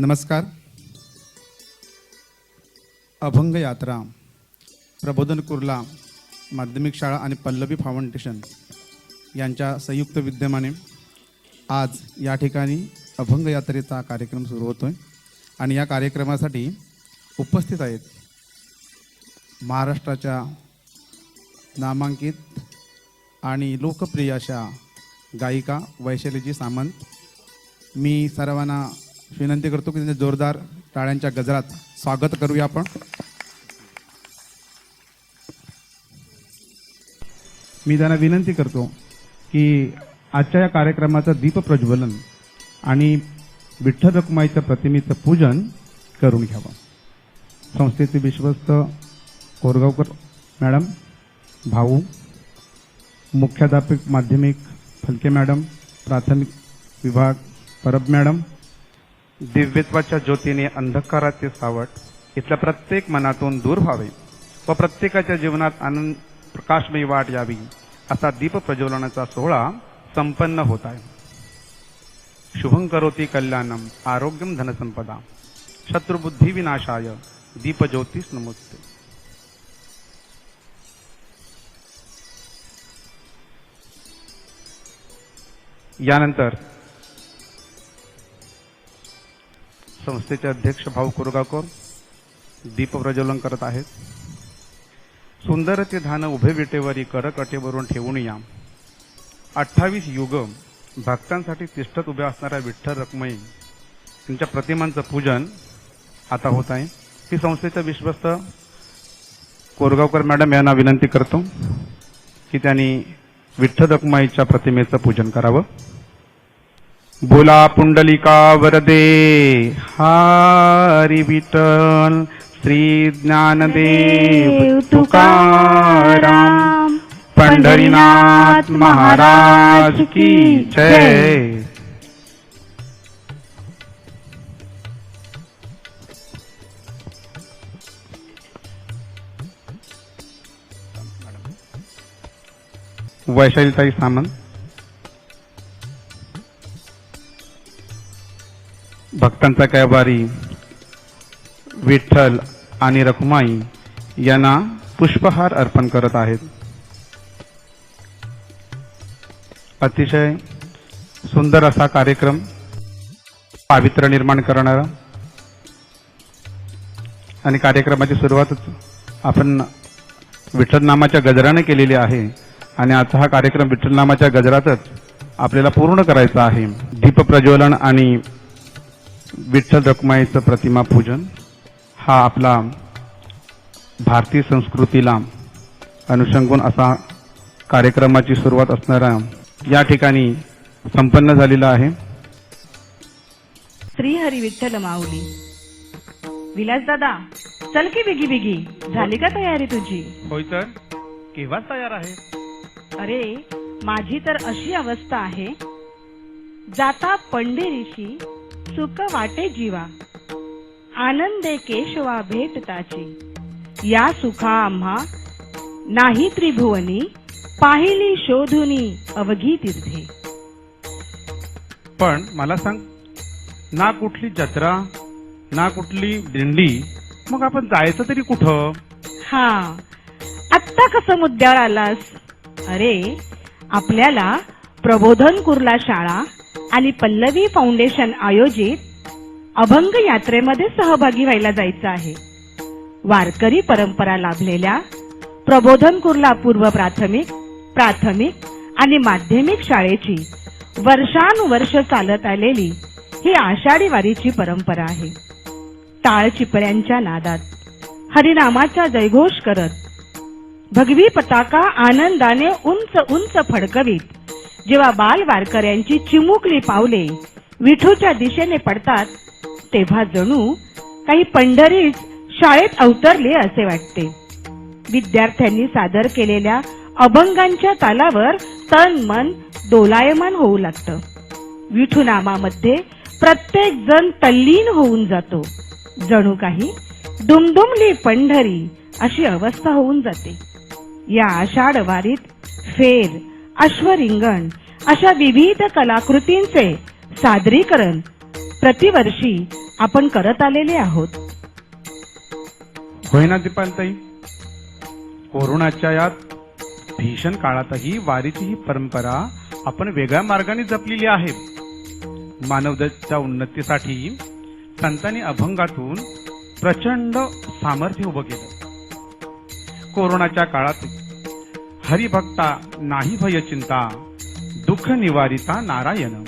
नमस्कार. अभंग यात्रा प्रबोधन कुर्ला माध्यमिक शाळा आणि पल्लवी फाउंडेशन यांच्या संयुक्त विद्यमाने आज या ठिकाणी अभंग यात्रेचा कार्यक्रम सुरू होतोय आणि या कार्यक्रमासाठी उपस्थित आहेत महाराष्ट्राच्या नामांकित आणि लोकप्रिय अशा गायिका वैशालीजी सामंत. मी सर्वांना विनंती करतो की त्यांचे जोरदार टाळ्यांच्या गजरात स्वागत करूया आपण. मी त्यांना विनंती करतो की आजच्या या कार्यक्रमाचं दीपप्रज्वलन आणि विठ्ठल रखुमाईच्या प्रतिमेचं पूजन करून घ्यावं. संस्थेचे विश्वस्त कोरगावकर मॅडम, भाऊ, मुख्याध्यापक माध्यमिक फलके मॅडम, प्राथमिक विभाग परब मॅडम, दिव्यत्वाच्या ज्योतीने अंधकाराचे सावट इथल्या प्रत्येक मनातून दूर व्हावे व प्रत्येकाच्या जीवनात आनंद प्रकाशमयी वाट यावी असा दीप प्रज्वलनाचा सोहळा संपन्न होत आहे. शुभं करोति कल्याणम आरोग्यम धनसंपदा शत्रुबुद्धी विनाशाय दीपज्योतिष नमोस्ते. यानंतर संस्थेचे अध्यक्ष भाऊ कोरगावकर दीप प्रज्वलन करत आहेत. सुंदर ते धान उभे विटेवरी करकटेवरून ठेवून या 28 युग भक्तांसाठी तिष्ठत उभ्या असणाऱ्या विठ्ठल रखुमाई यांच्या प्रतिमांचं पूजन आता होत आहे. ही संस्थेच्या विश्वस्त कोरगावकर मॅडम यांना विनंती करतो की त्यांनी विठ्ठल रखुमाईच्या प्रतिमेचं पूजन करावं. बोला पुंडलिका वरदे हरी विठ्ठल श्री ज्ञानदेव तुकाराम पंढरीनाथ महाराज की जय. वैशालीताई सामंत भक्तांचा कैवारी विठ्ठल आणि रखुमाई यांना पुष्पहार अर्पण करत आहेत. अतिशय सुंदर असा कार्यक्रम, पावित्र्य निर्माण करणारा आणि कार्यक्रमाची सुरुवातच आपण विठ्ठल नामाच्या गजराने केलेली आहे आणि आजचा हा कार्यक्रम विठ्ठल नामाच्या गजरातच आपल्याला पूर्ण करायचा आहे. दीप प्रज्वलन आणि विठ्ठल रखुमाईचं प्रतिमा पूजन हा आपला भारतीय संस्कृतीला अनुषंगून असा कार्यक्रमाची सुरुवात असणारा या ठिकाणी संपन्न झालेला आहे. श्री हरी विठ्ठल माऊली. विलास दादा, चल की बिगी बिगी, झाली का तयारी तुझी? होय तर, केव्हा तयार आहे? अरे माझी तर अशी अवस्था आहे, जाता पंढरीशी सुख वाटे जीवा, आनंदे केशवा भेटताची, या सुखा आम्हा नाही त्रिभुवनी, पाहिली शोधुनी अवघी तीर्थे. पण मला सांग ना, कुठली जत्रा ना कुठली दिंडी, मग आपण जायचं तरी कुठं? हा, आत्ता कसं मुद्द्यावर आलास? अरे आपल्याला प्रबोधन कुर्ला शाळा आणि पल्लवी फाउंडेशन आयोजित अभंग यात्रेमध्ये सहभागी व्हायला जायचं आहे. वारकरी परंपरा लाभलेल्या प्रबोधन कुर्ला पूर्व प्राथमिक, प्राथमिक आणि माध्यमिक शाळेची वर्षानुवर्ष चालत आलेली ही आषाढी वारीची परंपरा आहे. टाळ चिपळ्यांच्या नादात हरिनामाचा जयघोष करत भगवी पताका आनंदाने उंच उंच फडकवीत जेव्हा बाल वारकऱ्यांची चिमुकली पावले विठूच्या दिशेने पडतात, तेव्हा जणू काही पंढरीच शाळेत अवतरले असे वाटते. विद्यार्थ्यांनी सादर केलेल्या अभंगांच्या तालावर तन मन दोलायमान होऊ लागतं. विठू नामामध्ये प्रत्येक जण तल्लीन होऊन जातो. जणू काही दुमदुमली पंढरी अशी अवस्था होऊन जाते. या आषाढ वारीत फेर, अश्वरिंगण अशा विविध कलाकृतींचे सादरीकरण प्रतिवर्षी आपण करत आलेले आहोत. होय ना दीपालताई, कोरोनाच्या या भीषण काळातही वारीची ही परंपरा आपण वेगळ्या मार्गाने जपलेली आहे. मानवतेच्या उन्नतीसाठी संतांनी अभंगातून प्रचंड सामर्थ्य उभं केलं. कोरोनाच्या काळात हरिभक्ता नाही भय चिंता, दुःख निवारिता नारायण,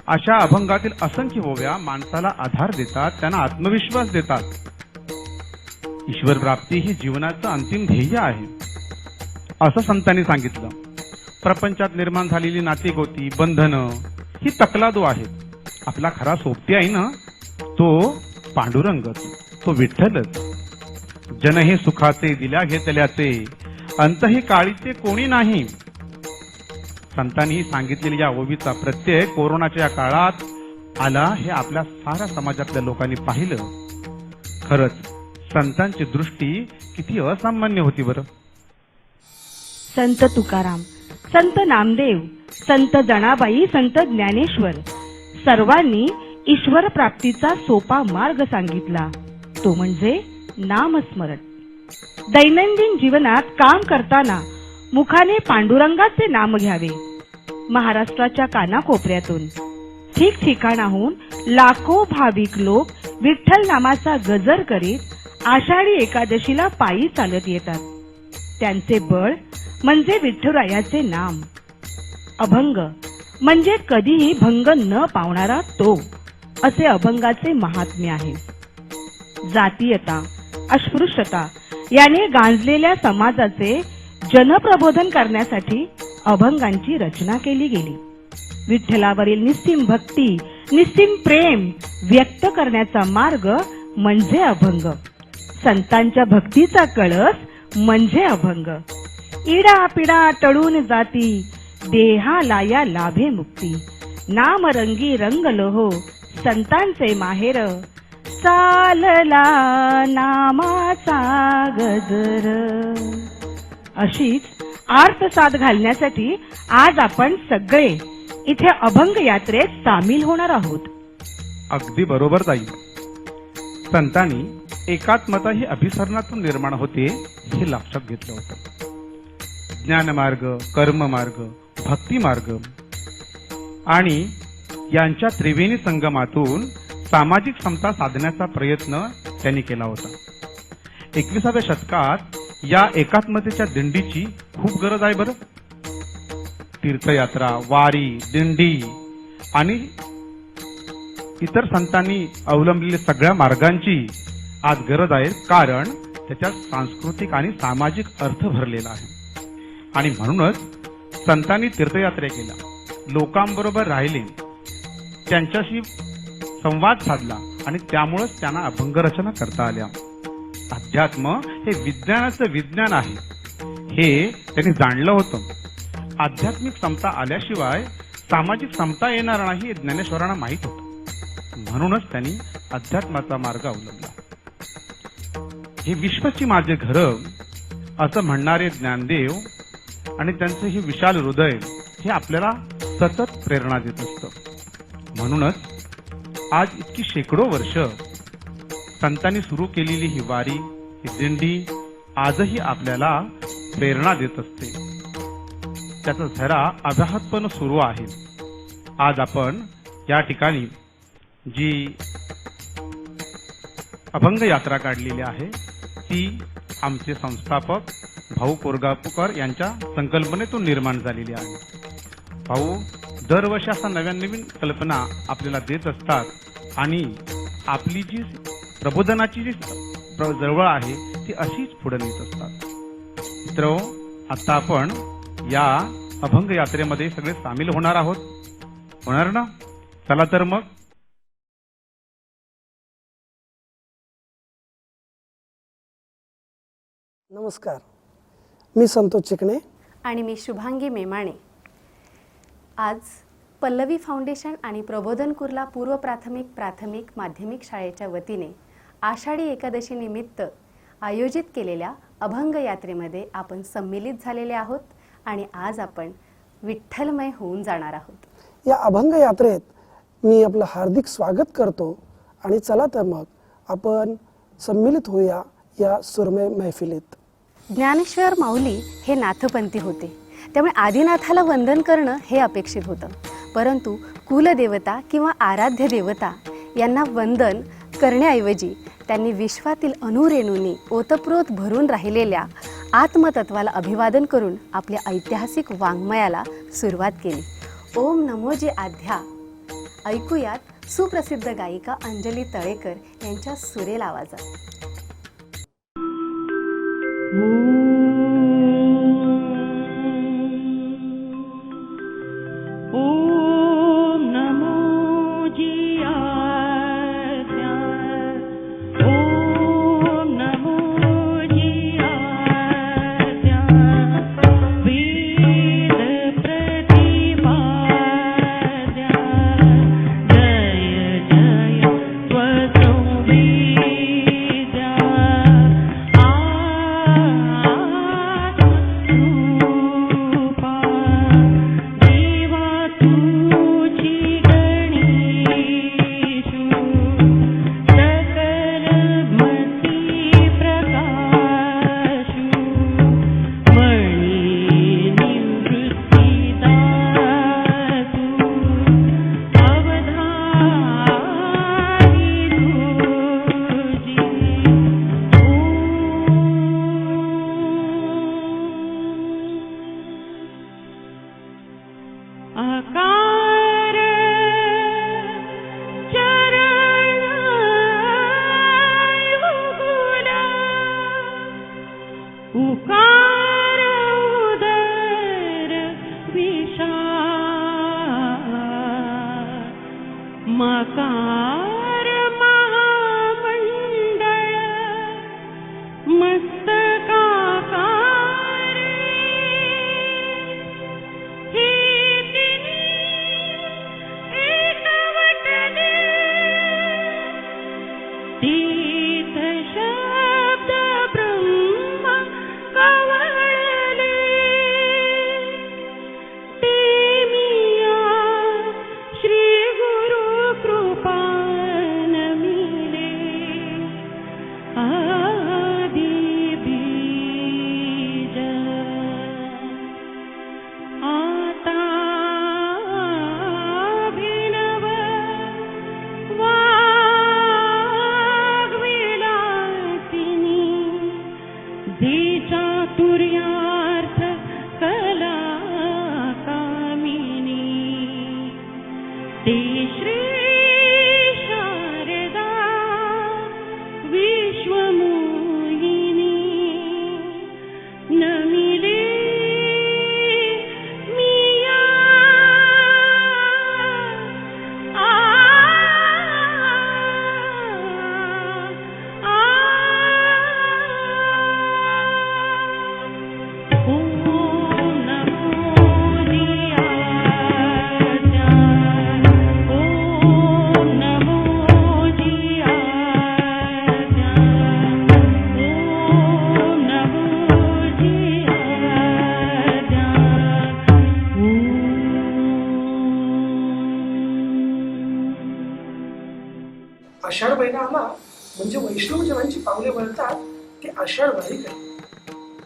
अशा अभंगातील असंख्य ओव्या माणसाला आधार देतात, त्यांना आत्मविश्वास देतात. ईश्वर प्राप्ती ही जीवनाचं अंतिम ध्येय आहे असं संतांनी सांगितलं. प्रपंचात निर्माण झालेली नातीगोती, बंधनं ही तकलादू आहेत. आपला खरा सोबती आहे ना तो पांडुरंगच, तो विठ्ठलच. जन हे सुखाचे दिल्या घेतल्याचे, अंतही काळीचे कोणी नाही. संतांनी सांगितलेल्या या ओवीचा प्रत्यय कोरोनाच्या या काळात आला हे आपल्या साऱ्या समाजातल्या लोकांनी पाहिलं. खरंच संतांची दृष्टी किती असामान्य होती बरं. संत तुकाराम, संत नामदेव, संत जनाबाई, संत ज्ञानेश्वर सर्वांनी ईश्वर प्राप्तीचा सोपा मार्ग सांगितला, तो म्हणजे नामस्मरण. दैनंदिन जीवनात काम करताना मुखाने पांडुरंगाचे नाम घ्यावे. महाराष्ट्राच्या कानाकोपऱ्यातून ठिकठिकाणाहून लाखो भाविक लोक विठ्ठल नामाचा गजर करीत आषाढी एकादशीला पायी चालत येतात. त्यांचे बळ म्हणजे विठुरायाचे नाम. अभंग म्हणजे कधीही भंग न पावणारा तो, असे अभंगाचे महात्म्य आहे. जातीयता, अस्पृश्यता याने गांजलेल्या समाजाचे जनप्रबोधन करण्यासाठी अभंगांची रचना केली गेली. विठ्ठलावरील निस्सीम भक्ती, निस्सीम प्रेम व्यक्त करण्याचा मार्ग म्हणजे अभंग. संतांच्या भक्तीचा कळस म्हणजे अभंग. इडा पिडा टळून जाती, देहाला या लाभे मुक्ती. नाम रंगी रंगलो हो, संतांचे माहेर. चालला नामाचा गजर. अशीच आर्तसाद घालण्यासाठी आज आपण सगळे इथे अभंग यात्रेत सामील होणार आहोत. अगदी बरोबर जाईल. संतांनी एकात्मता ही अभिसरणातून निर्माण होते हे लक्षात घेतलं होतं. ज्ञानमार्ग, कर्ममार्ग, भक्तिमार्ग आणि यांच्या त्रिवेणी संगमातून सामाजिक समता साधण्याचा प्रयत्न त्यांनी केला होता. 21व्या शतकात या एकात्मतेच्या दिंडीची खूप गरज आहे बरं. तीर्थयात्रा, वारी, दिंडी आणि इतर संतांनी अवलंबलेल्या सगळ्या मार्गांची आज गरज आहे, कारण त्याच्यात सांस्कृतिक आणि सामाजिक अर्थ भरलेला आहे. आणि म्हणूनच संतांनी तीर्थयात्रा केल्या, लोकांबरोबर राहिले, त्यांच्याशी संवाद साधला आणि त्यामुळेच त्यांना अभंगरचना करता आल्या. अध्यात्म हे विज्ञानाचं विज्ञान आहे हे त्यांनी जाणलं होतं. आध्यात्मिक समता आल्याशिवाय सामाजिक समता येणार नाही हे ज्ञानेश्वरांना माहीत होतं. म्हणूनच त्यांनी अध्यात्माचा मार्ग अवलंबला. हे विश्वची माझे घर असं म्हणणारे ज्ञानदेव आणि त्यांचे हे विशाल हृदय हे आपल्याला सतत प्रेरणा देत असतं. म्हणूनच आज इतकी शेकडो वर्ष संतांनी सुरू केलेली ही वारी, ही दिंडी आजही आपल्याला प्रेरणा देत असते. त्याचा झरा अव्याहतपणे सुरू आहे. आज आपण या ठिकाणी जी अभंग यात्रा काढलेली आहे ती आमचे संस्थापक भाऊ कोरगावकर यांच्या संकल्पनेतून निर्माण झालेली आहे. भाऊ दरवर्षी असा नवीन कल्पना आपल्याला देत असतात आणि आपली जी प्रबोधनाची जी जवळ आहे ती अशीच पुढे नेत असतात. मित्र, आता आपण या अभंग यात्रेमध्ये सगळे सामील होणार आहोत. होणार ना? चला तर मग. नमस्कार, मी संतोष चिकणे आणि मी शुभांगी मेमाणे. आज पल्लवी फाउंडेशन आणि प्रबोधन कुर्ला पूर्व प्राथमिक माध्यमिक शाळेच्या वतीने आषाढी एकादशी निमित्त आयोजित केलेल्या अभंग यात्रेमध्ये आपण सम्मिलित झालेले आहोत आणि आज आपण विठ्ठलमय होऊन जाणार आहोत. या अभंग यात्रेत मी आपलं हार्दिक स्वागत करतो आणि चला तर मग आपण सम्मिलित होऊया या सुरमय मैफिलीत. ज्ञानेश्वर माऊली हे नाथपंथी होते, त्यामुळे आदिनाथाला वंदन करणं हे अपेक्षित होतं. परंतु कुलदेवता किंवा आराध्य देवता यांना वंदन करण्याऐवजी त्यांनी विश्वातील अणुरेणूंनी ओतप्रोत भरून राहिलेल्या आत्मतत्वाला अभिवादन करून आपल्या ऐतिहासिक वाङ्मयाला सुरुवात केली. ओम नमोजी आध्या ऐकूयात सुप्रसिद्ध गायिका अंजली तळेकर यांच्या सुरेल आवाजात. ओम नमो जी आद्या, ओम नमो जी आद्या, वेद प्रतिपाद्या, जय जय त्वसंवेद्या, आत्मरूपा देवा तुझी गणेशु, सकलमती प्रकाशु, मणि निवृत्तिदातु, अवधानी तुझी. आकार चरण युगुला, उकार उदर विशाल, मकार महामंडळ, मस्तकाकार हे तिन्ही एकवटले, तीर्थ शब्द ब्रह्म कवळले, ते मिया श्री गुरु कृपा नमिले, आदि बीज आता अभिनव वाग्विलासिनी, दे चातुर्यार्थ कला कामिनी, ते श्री शारदा विश्वमोहिनी, नमिले मिया आ ओम नमो जी आद्या, ओम नमो जी आद्या, ओम नमो जी आद्या, आषाढ महिना आला म्हणजे वैष्णवजनांची पावले वळतात ते आषाढ वारीकडे,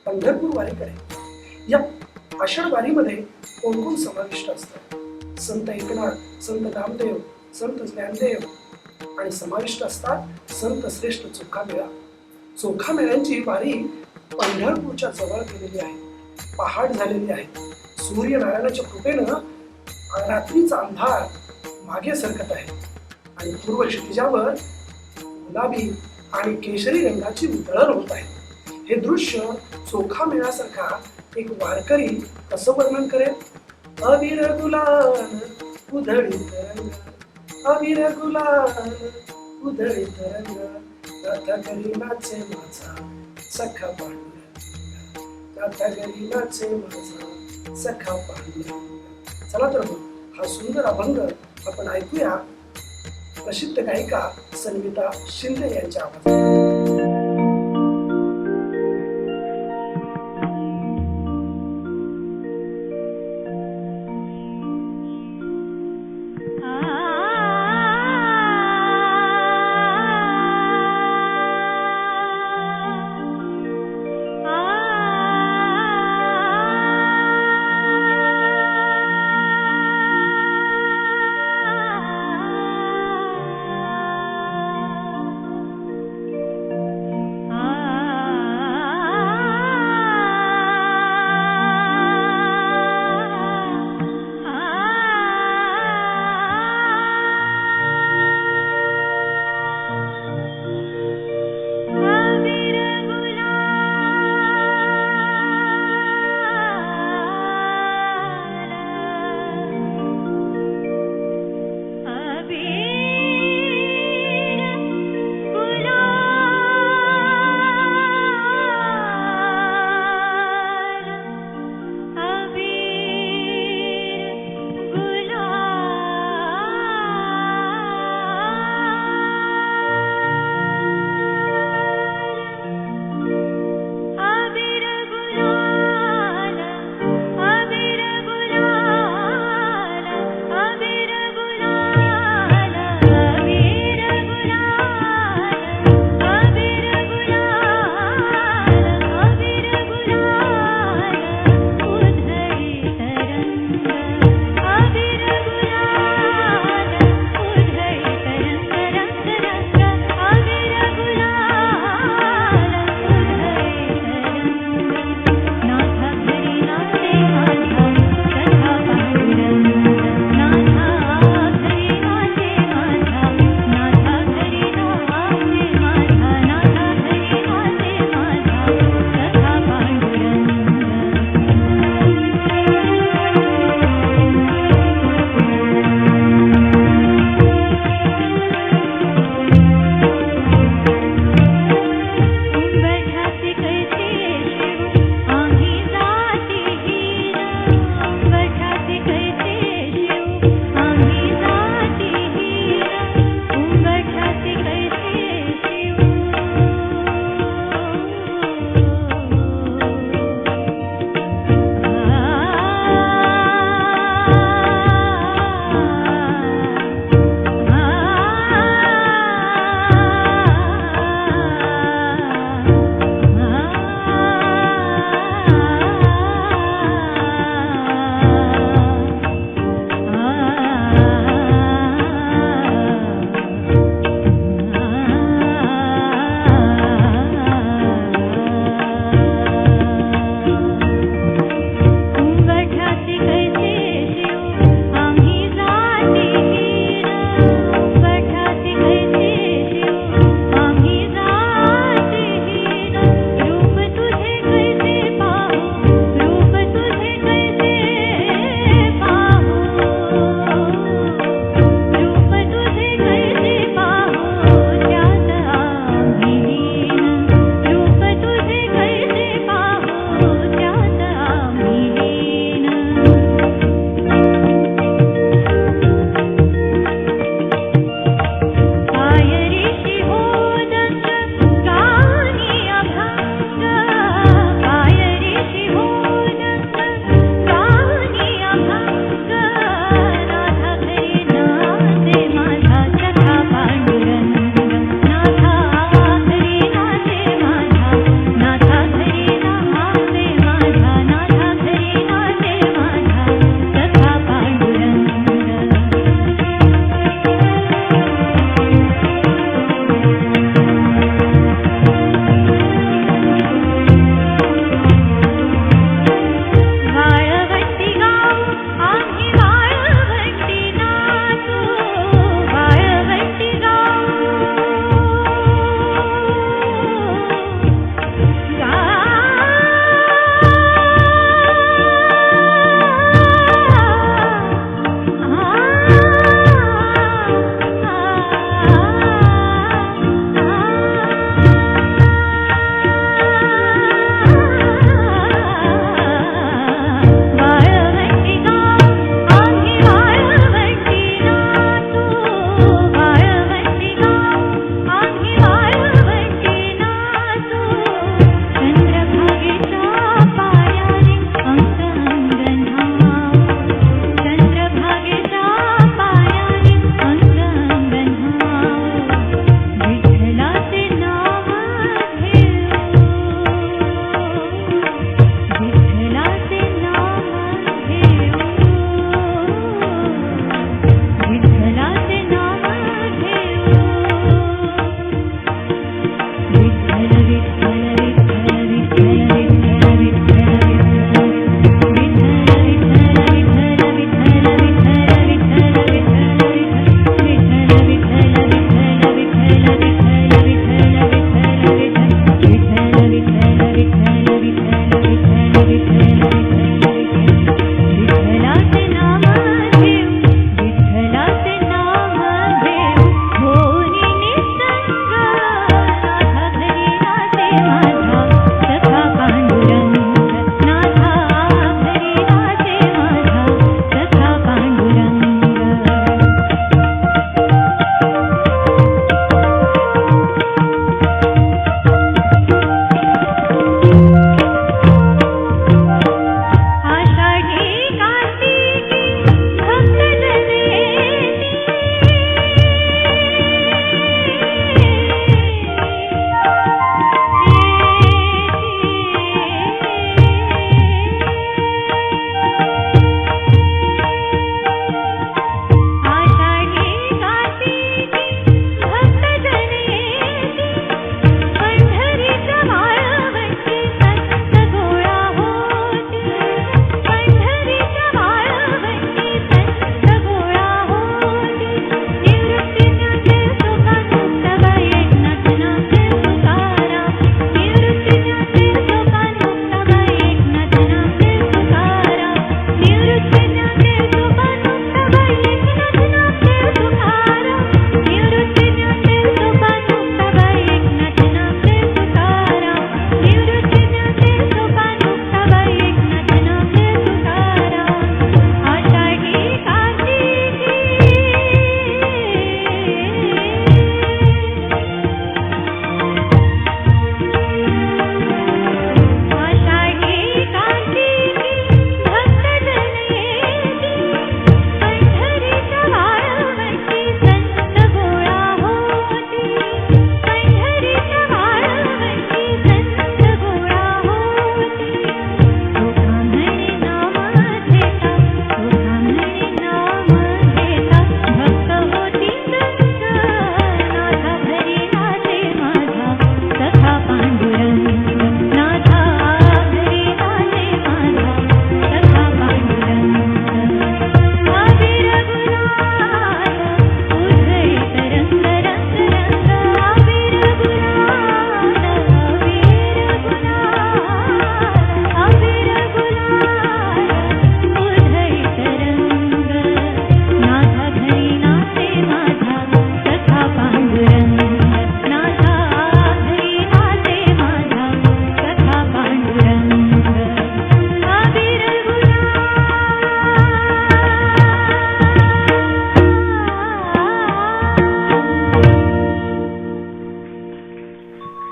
पंढरपूर वारीकडे. या आषाढ वारीमध्ये कोण कोण समाविष्ट असतात? संत एकनाथ, संत नामदेव, संत ज्ञानदेव आणि समाविष्ट असतात संत श्रेष्ठ चोखामेळा. चोखामेळ्यांची वारी पंढरपूरच्या जवळ गेलेली आहे, पहाट झालेली आहे. सूर्यनारायणाच्या कृपेनं रात्रीचा अंधार मागे सरकत आहे आणि पूर्व क्षितिजावर गुलाबी आणि केशरी रंगाची उधळण होत आहे. हे दृश्य चोखामेळ्यासारखा एक वारकरी कसं वर्णन करेल? अबीर गुलाल उधळीत रंग, अबीर गुलाल उधळीत रंग, नाथागरी नाचे माझा सखा पांडुरंग, नाथागरी नाचे माझा सखा पांडुरंग. चला तर मग हा सुंदर अभंग आपण ऐकूया प्रसिद्ध गायिका संगीता शिंदे यांच्या आवाजात.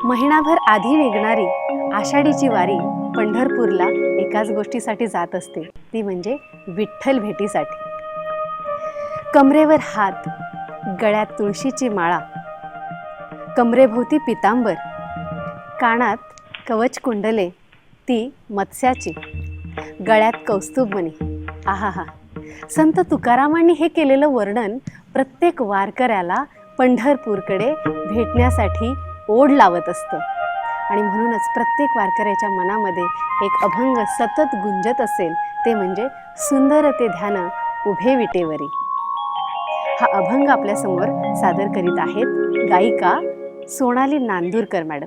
महिनाभर आधी निघणारी आषाढीची वारी पंढरपूरला एकाच गोष्टीसाठी जात असते, ती म्हणजे विठ्ठल भेटीसाठी. कमरेवर हात, गळ्यात तुळशीची माळा, कमरेभोवती पितांबर, कानात कवच कुंडले, ती मत्स्याची, गळ्यात कौस्तुभमणी. आहाहा, संत तुकारामांनी हे केलेलं वर्णन प्रत्येक वारकऱ्याला पंढरपूरकडे भेटण्यासाठी ओढ लावत असतं. आणि म्हणूनच प्रत्येक वारकऱ्याच्या मनामध्ये एक अभंग सतत गुंजत असेल, ते म्हणजे सुंदर ते ध्यान उभे विटेवरी. हा अभंग आपल्यासमोर सादर करीत आहेत गायिका सोनाली नांदुरकर मॅडम.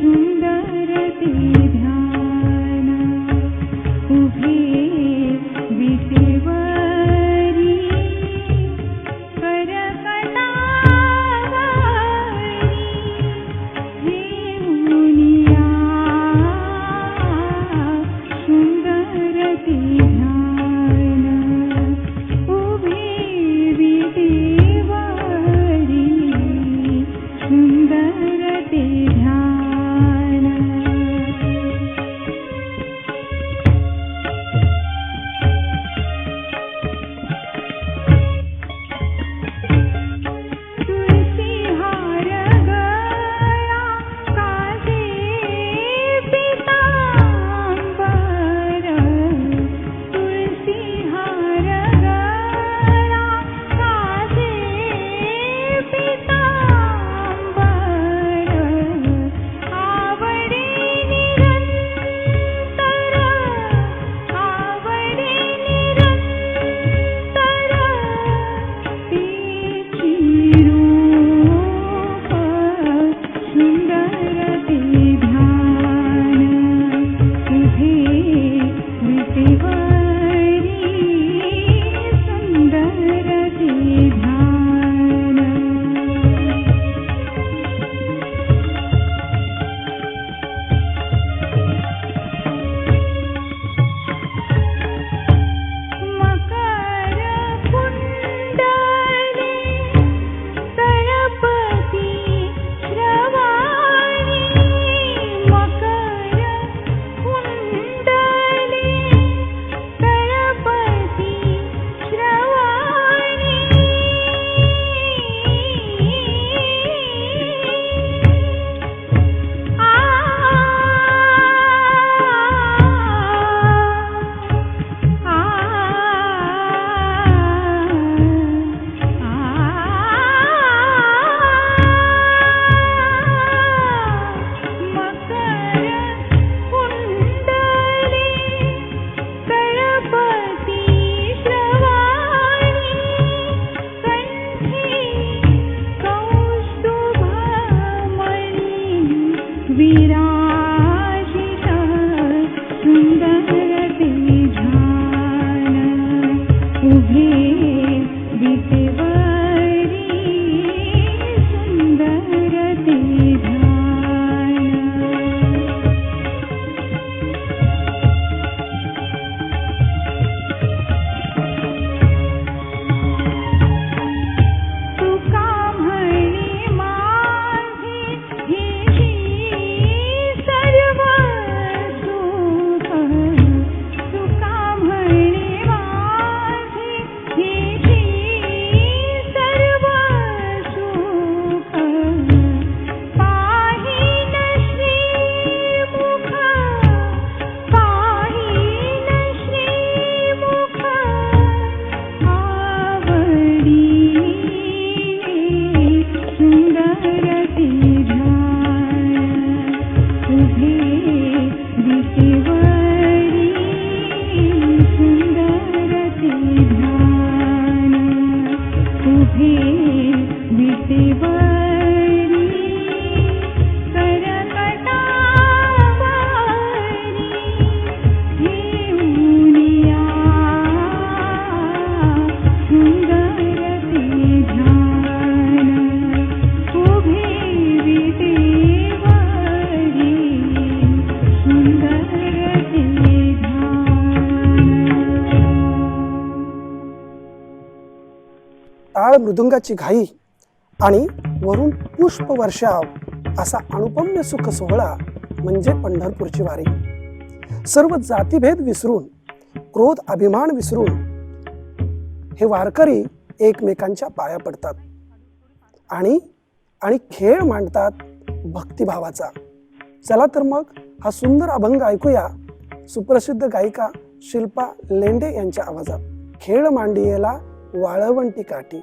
सुंदर ते ध्यान टाळ मृदुंगाची घाई आणि वरून पुष्पवर्षाव असा अनुपम्य सुख सोहळा म्हणजे पंढरपूरची वारी. सर्व जातीभेद विसरून, क्रोध अभिमान विसरून हे वारकरी एकमेकांच्या पाया पडतात आणि खेळ मांडतात भक्तिभावाचा. चला तर मग हा सुंदर अभंग ऐकूया सुप्रसिद्ध गायिका शिल्पा लेंडे यांच्या आवाजात. खेळ मांडियेला वाळवंटी काठी.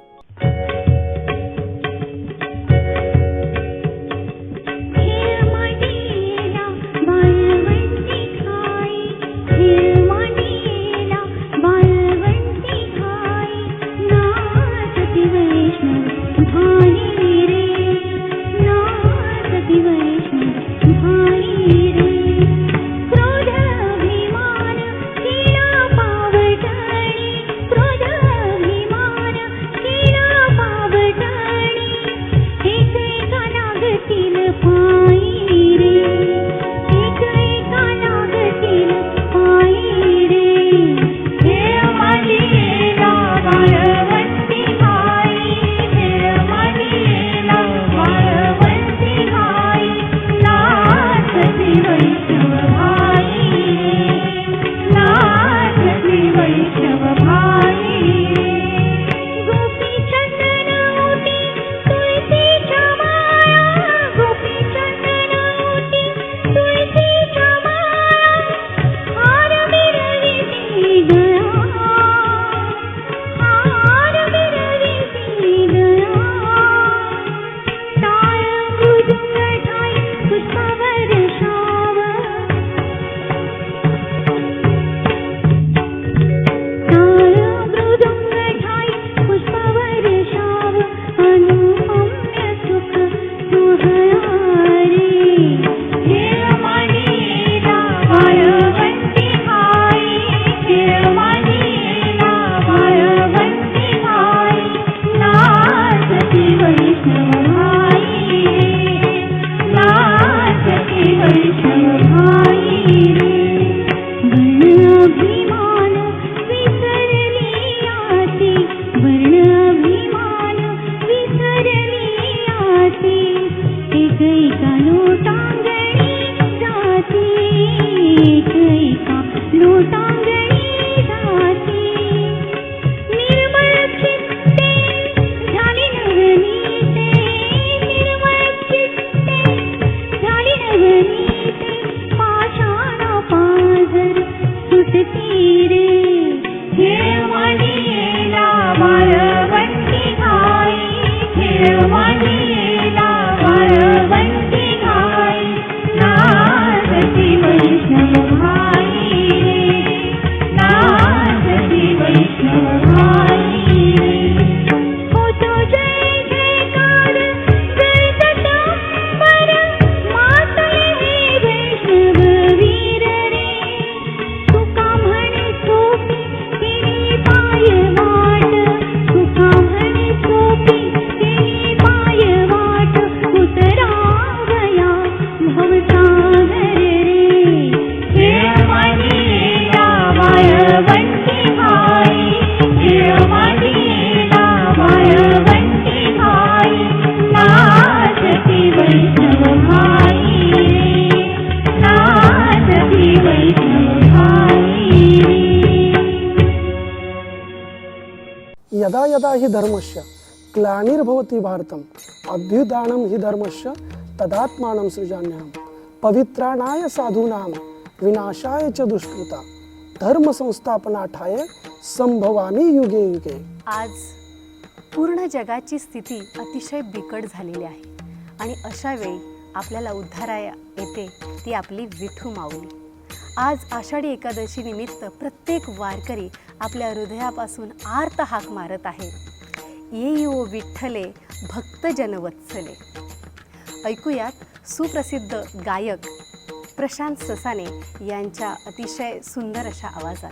यदा यदा हि धर्मस्य ग्लानिर्भवति भारतम अभ्युदानं हि धर्मस्य तदात्मानं सृजाम्यहम्. पवित्राणाय साधूनां विनाशाय च दुष्कृता धर्म संस्थापनाठाय संभवामी युगे युगे. आज पूर्ण जगाची स्थिती अतिशय बिकट झालेली आहे आणि अशा वेळी आपल्याला उद्धाराया येते ती आपली विठू माऊली. आज आषाढी एकादशी निमित्त प्रत्येक वारकरी आपल्या हृदयापासून आर्त हाक मारत आहे, येई ओ विठ्ठले भक्त जनवत्सले. ऐकूयात सुप्रसिद्ध गायक प्रशांत ससाने यांच्या अतिशय सुंदर अशा आवाजात.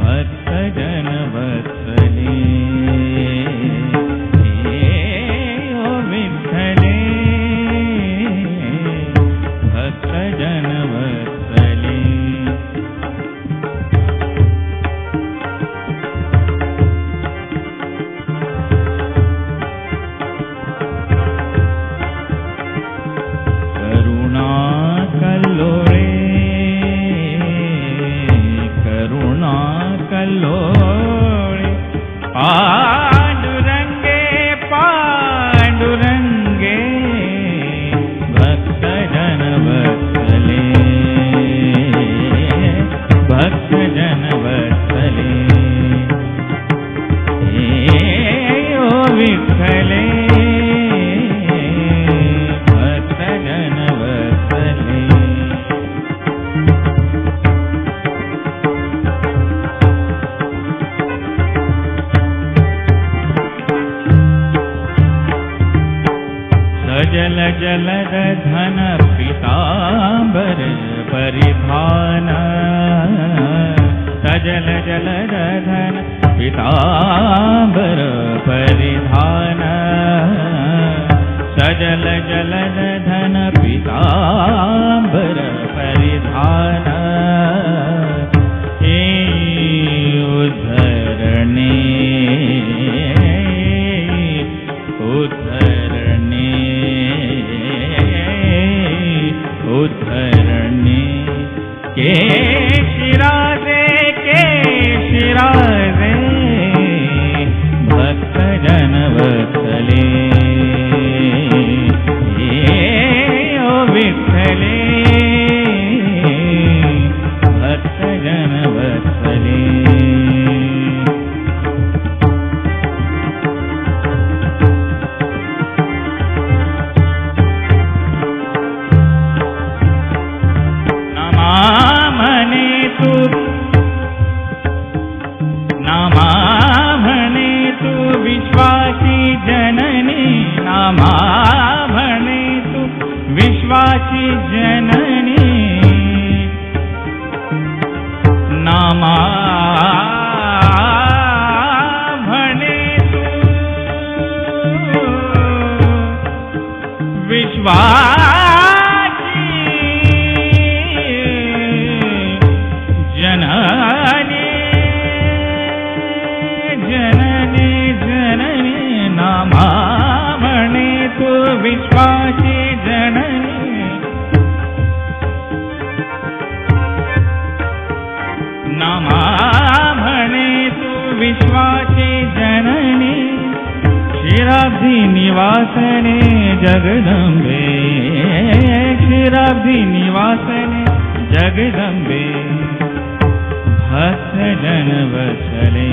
भक्त जनवत्सले जलदधन पीताम्बर परिधान सजल जलदधन पीताम्बर परिधान सजल जलदधन पीताम्बर परिधान हे उद्धरणे उद्धरणे उद्धरणे के शिराजे भक्तजन वत्सले ओ विठ्ठले भक्तजन वत्सले विश्वाची जननी नामा म्हणे तू विश्वाची जननी जननी जननी नामा म्हणे तू विश्वाची नामा म्हणे तू विश्वाची जननी क्षीराब्धी निवासने जगदंबे क्षीराब्धी निवासने जगदंबे भक्तजन वत्सले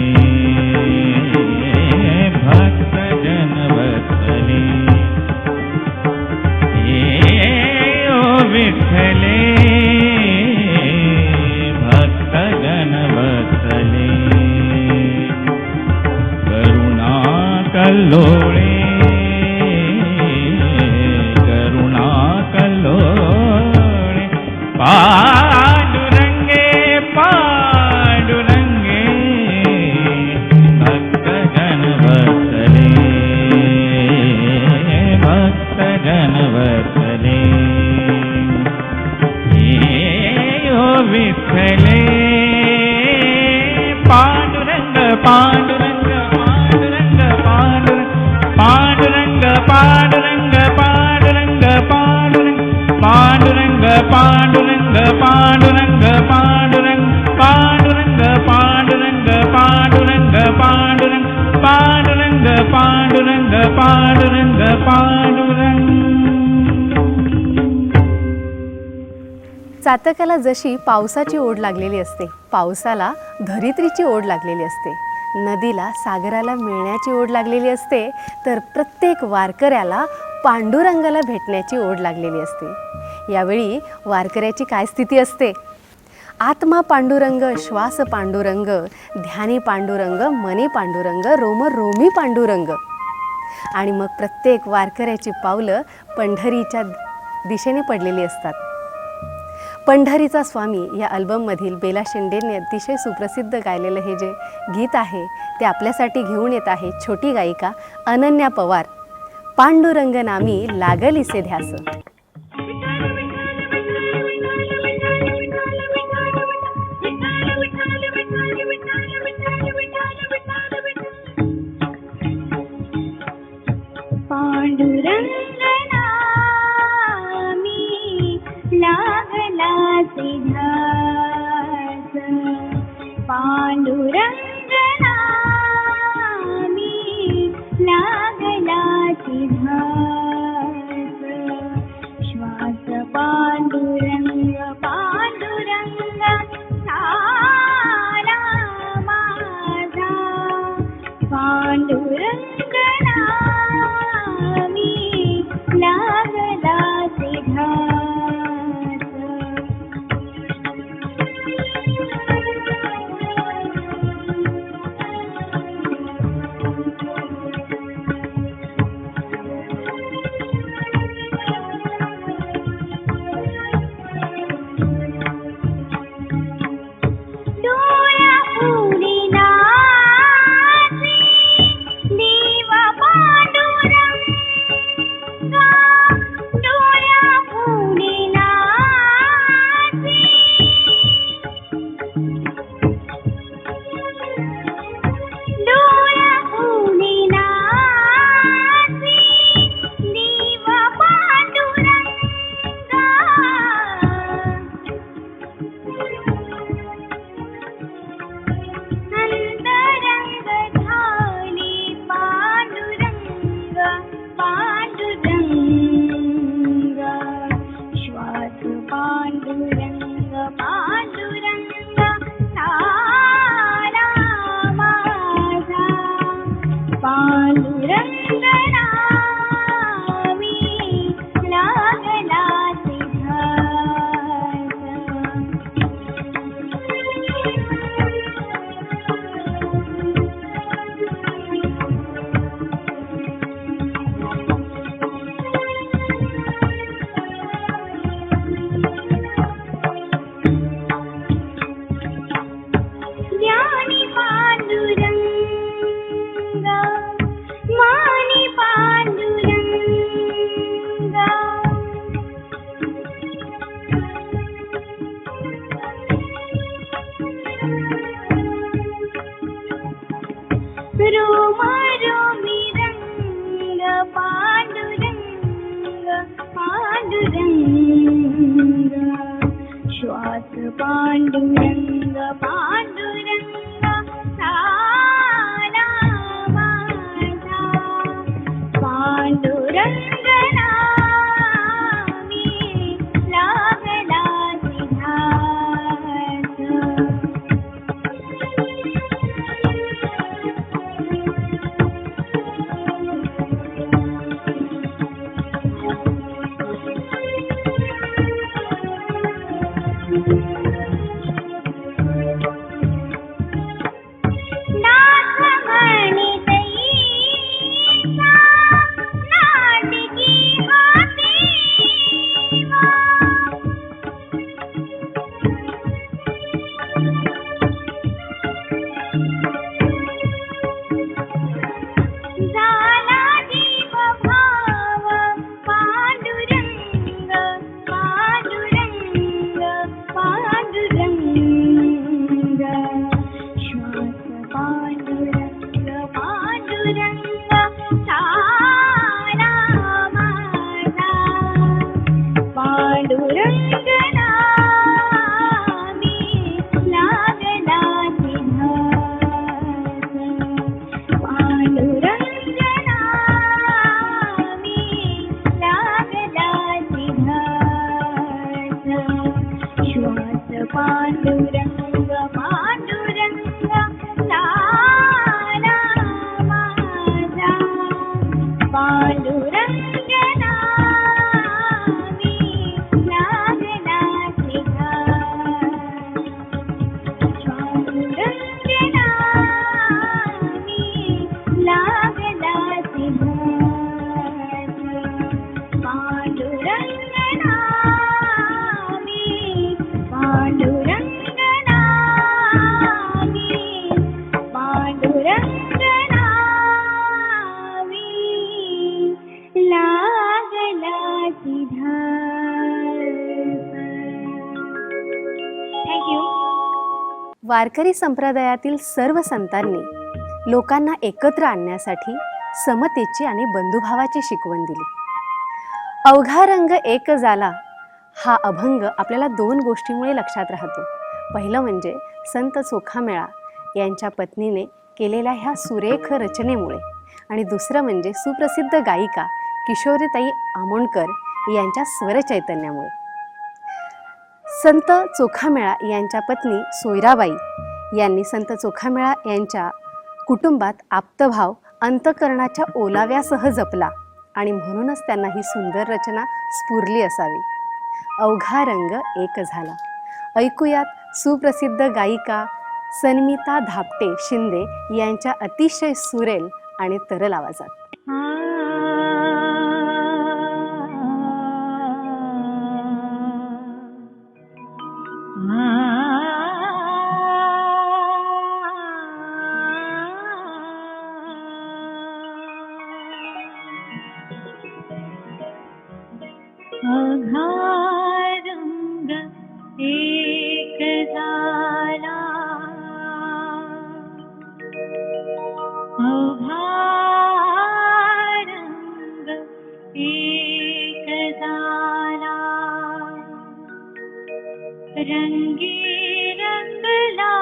भक्तजन वत्सले ओ विठ्ठले भक्तजन वत्सले करुणा कल्लोळे करुणा कल्लोळे पांडुरंगे पांडुरंगे भक्तजन वत्सले भक्तजन वत्सले विठ्ठले पांडुरंग पांडुरंग पांडुरंग पांडुरंग पांडुरंग पांडुरंग पांडुरंग पांडुरंग पांडुरंग पांडुरंग पांडुरंग पांडुरंग पांडुरंग पांडुरंग पांडुरंग पांडुरंग पांडुरंग चातकाला जशी पावसाची ओढ लागलेली असते, पावसाला धरित्रीची ओढ लागलेली असते, नदीला सागराला मिळण्याची ओढ लागलेली असते, तर प्रत्येक वारकऱ्याला पांडुरंगाला भेटण्याची ओढ लागलेली असते. यावेळी वारकऱ्याची काय स्थिती असते? आत्मा पांडुरंग, श्वास पांडुरंग, ध्यानी पांडुरंग, मनी पांडुरंग, रोम रोमी पांडुरंग. आणि मग प्रत्येक वारकऱ्याची पावलं पंढरीच्या दिशेने पडलेली असतात. पंढरीचा स्वामी या अल्बममधील बेला शेंडेंनी अतिशय सुप्रसिद्ध गायलेलं हे जे गीत आहे ते आपल्यासाठी घेऊन येत आहे छोटी गायिका अनन्या पवार. पांडुरंग नामी लागलीसे ध्यास. पांडुरंग नामी लागलासे ध्यास. पांडुरंग नामी लागलासे ध्यास. श्वास पांडुरंग पांडुरंग सारा माझा. पांडुरंग नामी लागलासे ध्यास. रोम रोमी रंग पांडुरंग पांडुरंग श्वास पांडुरंग पांडुरंग सारा माझा पांडुरंग नामी लागला सिद्धार्थ. वारकरी संप्रदायातील सर्व संतांनी लोकांना एकत्र आणण्यासाठी समतेची आणि बंधुभावाची शिकवण दिली. अवघा रंग एक झाला हा अभंग आपल्याला दोन गोष्टींमुळे लक्षात राहतो. पहिलं म्हणजे संत चोखामेळा यांच्या पत्नीने केलेल्या ह्या सुरेख रचनेमुळे, आणि दुसरं म्हणजे सुप्रसिद्ध गायिका किशोरीताई आमोणकर यांच्या स्वरचैतन्यामुळे. संत चोखामेळा यांच्या पत्नी सोयराबाई यांनी संत चोखामेळा यांच्या कुटुंबात आप्तभाव अंतकरणाच्या ओलाव्यासह जपला, आणि म्हणूनच त्यांना ही सुंदर रचना स्फुरली असावी. अवघा रंग एक झाला. ऐकूयात सुप्रसिद्ध गायिका सन्मिता धापटे शिंदे यांच्या अतिशय सुरेल आणि तरल आवाजात. अवघा रंग एक झाला. अवघा रंग एक झाला. रंगी रंगला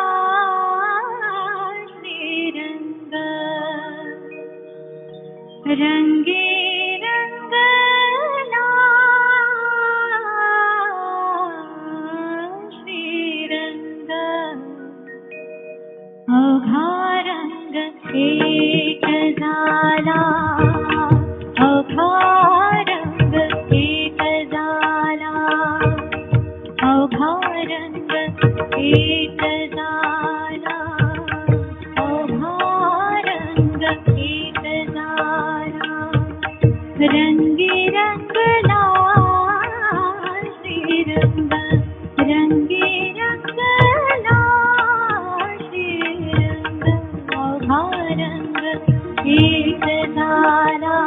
श्रीरंग. रंगी अवघा रंग एक झाला. अवघा रंग एक झाला. अवघा रंग एक झाला. अवघा रंग एक झाला. रंगी रंगला श्रीरंग. रंगी रंगला एक झाला.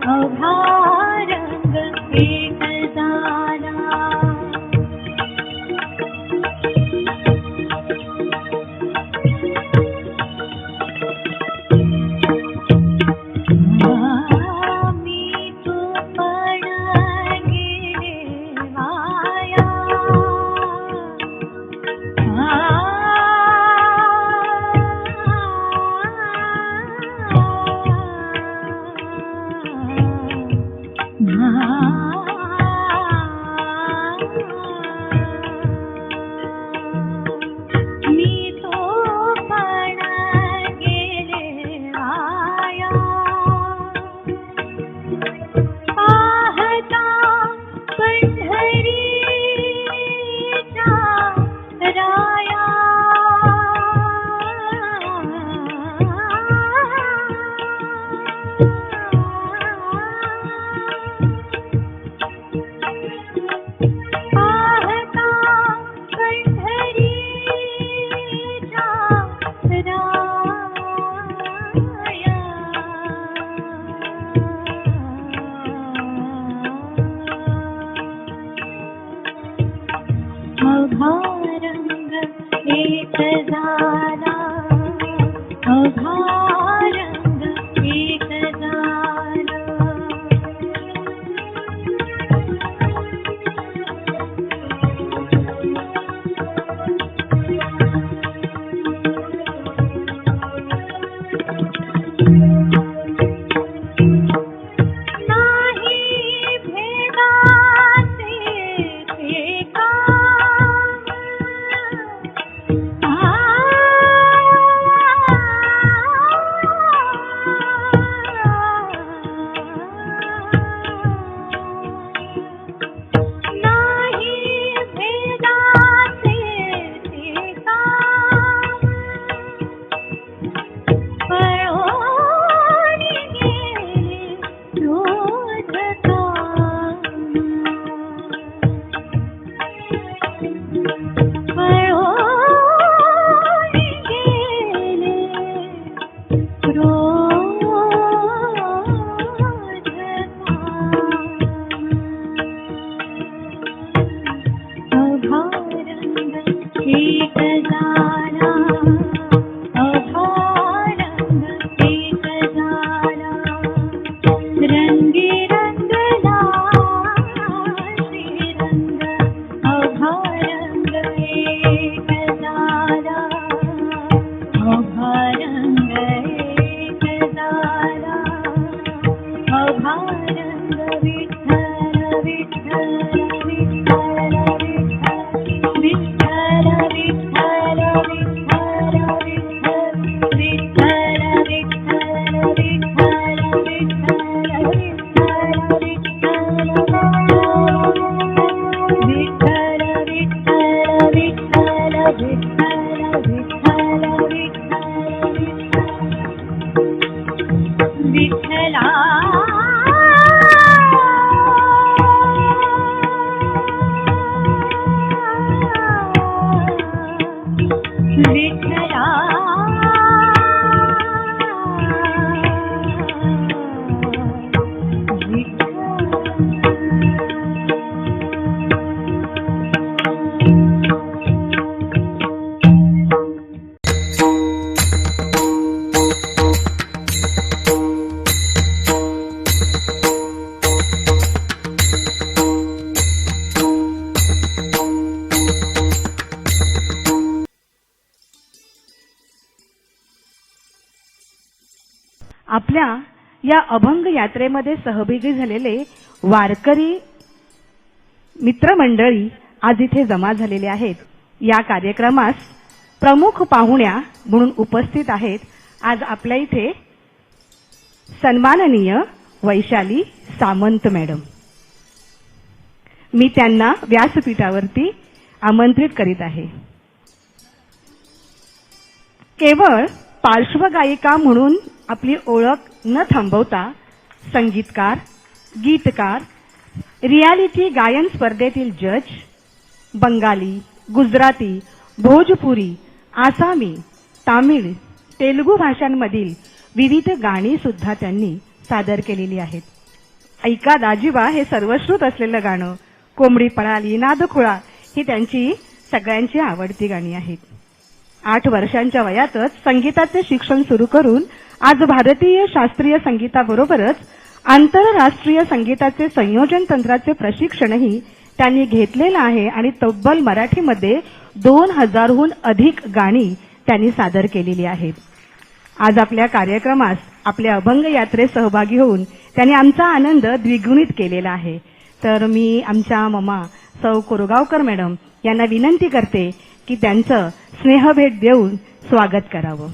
अवघा रंग एक झाला. मी तो पण गेले आया पाहता पंढरीच्या राया पाहता पंढरीच्या अभारंग एक झाला अभारंग एक झाला नाही भेदाचे ते काम नाही भेदाचे ते काम पळून गेले क्रोध काम पळून गेले क्रोध अभारंग एक झाला अभारंग एक झाला रंगी रंगला श्रीरंग अभारंग एक झाला अभारंग एक झाला अभारंग विठ्ठल विठ्ठल विठ्ठल विठ्ठल विठ्ठल विठ्ठल विठ्ठल विठ्ठल विठ्ठल विठ्ठल विठ्ठल विठ्ठल विठ्ठला विठ्ठला आपल्या या अभंग यात्रेमध्ये सहभागी झालेले वारकरी मित्रमंडळी आज इथे जमा झालेले आहेत. या कार्यक्रमास प्रमुख पाहुण्या म्हणून उपस्थित आहेत आज आपल्या इथे सन्माननीय वैशाली सामंत मॅडम. मी त्यांना व्यासपीठावरती आमंत्रित करीत आहे. केवळ पार्श्वगायिका म्हणून आपली ओळख न थांबवता संगीतकार, गीतकार, रियालिटी गायन स्पर्धेतील जज, बंगाली, गुजराती, भोजपुरी, आसामी, तामिळ, तेलुगू भाषांमधील विविध गाणी सुद्धा त्यांनी सादर केलेली आहेत. ऐका दाजीबा हे सर्वश्रुत असलेलं गाणं, कोंबडी पळाली, नादखुळा ही त्यांची सगळ्यांची आवडती गाणी आहेत. 8 वर्षांच्या वयातच संगीताचे शिक्षण सुरू करून आज भारतीय शास्त्रीय संगीताबरोबरच आंतरराष्ट्रीय संगीताचे संयोजन तंत्राचे प्रशिक्षणही त्यांनी घेतलेलं आहे आणि तब्बल मराठीमध्ये 2000हून अधिक गाणी त्यांनी सादर केलेली आहेत. आज आपल्या कार्यक्रमास आपल्या अभंग यात्रेत सहभागी होऊन त्यांनी आमचा आनंद द्विगुणित केलेला आहे. तर मी आमच्या ममा सौ कोरगावकर मॅडम यांना विनंती करते की त्यांचं स्नेहभेट देऊन स्वागत करावं.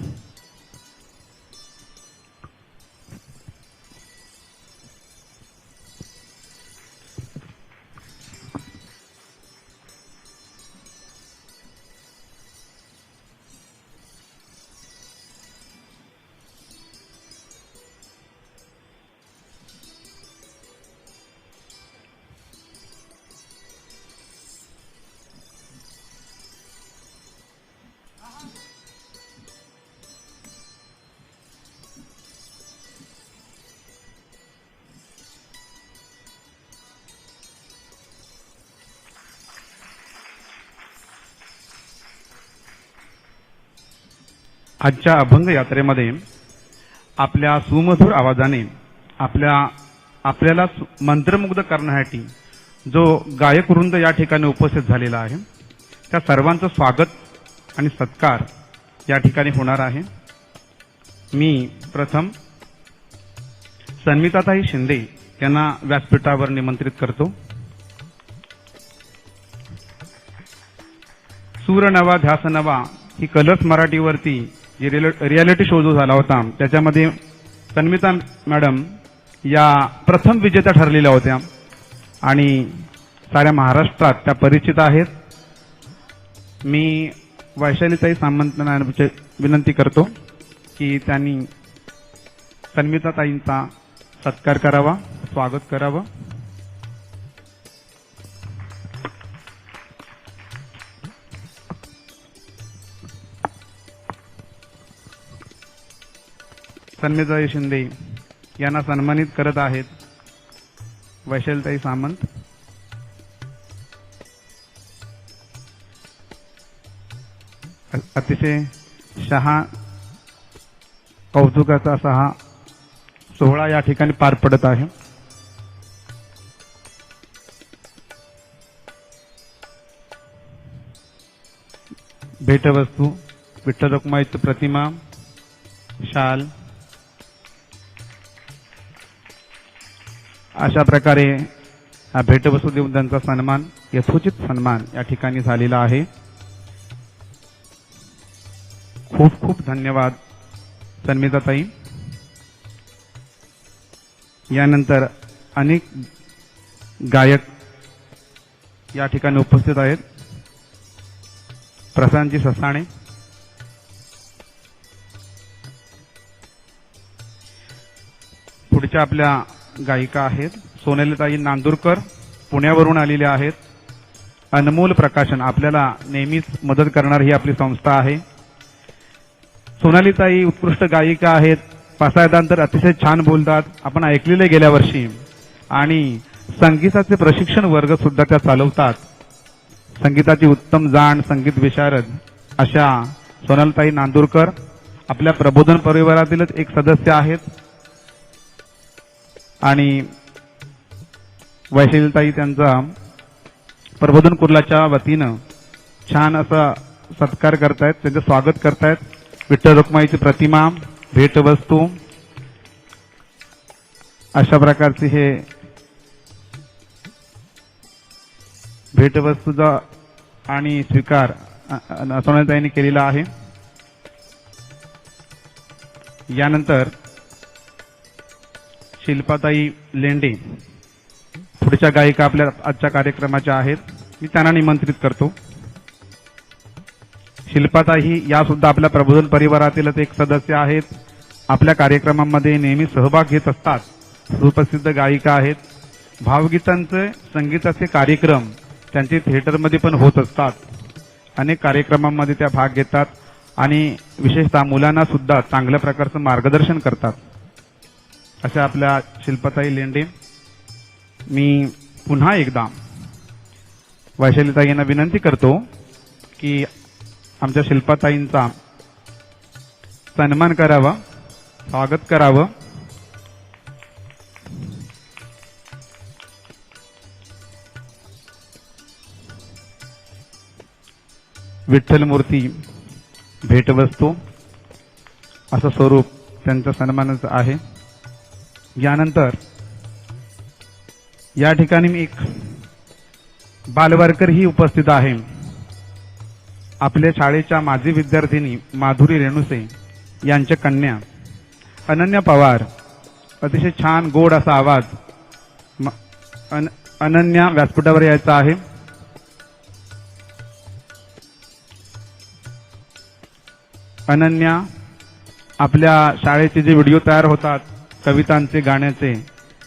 आजच्या अभंग यात्रेमध्ये आपल्या सुमधुर आवाजाने आपल्याला मंत्रमुग्ध करण्यासाठी जो गायक वृंद या ठिकाणी उपस्थित झालेला आहे त्या सर्वांचं स्वागत आणि सत्कार या ठिकाणी होणार आहे. मी प्रथम सन्मिताताई शिंदे यांना व्यासपीठावर निमंत्रित करतो. सूर नवा ध्यास नवा ही कलर्स मराठीवरती जी रियालिटी शो जो झाला होता त्याच्यामध्ये सन्मिता मॅडम या प्रथम विजेत्या ठरलेल्या होत्या आणि साऱ्या महाराष्ट्रात त्या परिचित आहेत. मी वैशालीताई सामंतांना विनंती करतो की त्यांनी सन्मिताताईंचा सत्कार करावा, स्वागत करावं. सन्मिताताई शिंदे यांना सन्मानित करत आहेत वैशालीताई सामंत. अतिशय कौतुकाचा असा हा सोहळा या ठिकाणी पार पडत आहे. भेटवस्तू विठ्ठल रखुमाईची प्रतिमा, शाल अशा प्रकारे हा भेटवस्तू देऊन त्यांचा सन्मान, यथोचित सन्मान या ठिकाणी झालेला आहे. खूप खूप धन्यवाद सन्मिताताई. यानंतर अनेक गायक या ठिकाणी उपस्थित आहेत. प्रशांतजी ससाणे, पुढच्या आपल्या गायिका आहेत सोनालीताई नांदुरकर, पुण्यावरून आलेल्या आहेत. अनमोल प्रकाशन आपल्याला नेहमीच मदत करणारी ही आपली संस्था आहे. सोनालीताई उत्कृष्ट गायिका आहेत, पासायदांतर अतिशय छान बोलतात, आपण ऐकलेले गेल्या वर्षी. आणि संगीताचे प्रशिक्षण वर्ग सुद्धा त्या चालवतात. संगीताची उत्तम जाण, संगीत विशारद अशा सोनालीताई नांदुरकर आपल्या प्रबोधन परिवारातीलच एक सदस्य आहेत. आणि वैशालीताई त्यांचा प्रबोधन कुर्लाच्या वतीनं छान असा सत्कार करतायत, त्यांचं स्वागत करतायत. विठ्ठल रखुमाईची प्रतिमा, भेटवस्तू अशा प्रकारचे हे भेटवस्तूचा आणि स्वीकार सोनालीताईंनी केलेला आहे. यानंतर शिल्पाताई लेंडे पुढच्या गायिका आपल्या आजच्या कार्यक्रमाच्या आहेत. मी त्यांना निमंत्रित करतो. शिल्पाताई या सुद्धा आपल्या प्रबोधन परिवारातीलच एक सदस्य आहेत. आपल्या कार्यक्रमामध्ये नेहमी सहभाग घेत असतात. सुप्रसिद्ध गायिका आहेत. भावगीतांचे संगीताचे कार्यक्रम त्यांचे थिएटरमध्ये पण होत असतात. अनेक कार्यक्रमांमध्ये त्या भाग घेतात आणि विशेषतः मुलांना सुद्धा चांगल्या प्रकारचं मार्गदर्शन करतात. अशा आपल्या शिल्पाताई लेंडे. मी पुन्हा एकदा वैशालीताई यांना विनंती करतो की आमच्या शिल्पाताईंचा सन्मान करावा, स्वागत करावं. विठ्ठल मूर्ती भेटवस्तू असं स्वरूप त्यांच्या सन्मानाचं आहे. यानंतर या ठिकाणी मी एक बालवारकरही उपस्थित आहे. आपल्या शाळेच्या माजी विद्यार्थिनी माधुरी रेणुसे यांच्या कन्या अनन्या पवार. अतिशय छान गोड असा आवाज. अनन्या व्यासपीठावर यायचा आहे. अनन्या आपल्या शाळेचे जे व्हिडिओ तयार होतात कवितांचे गाण्याचे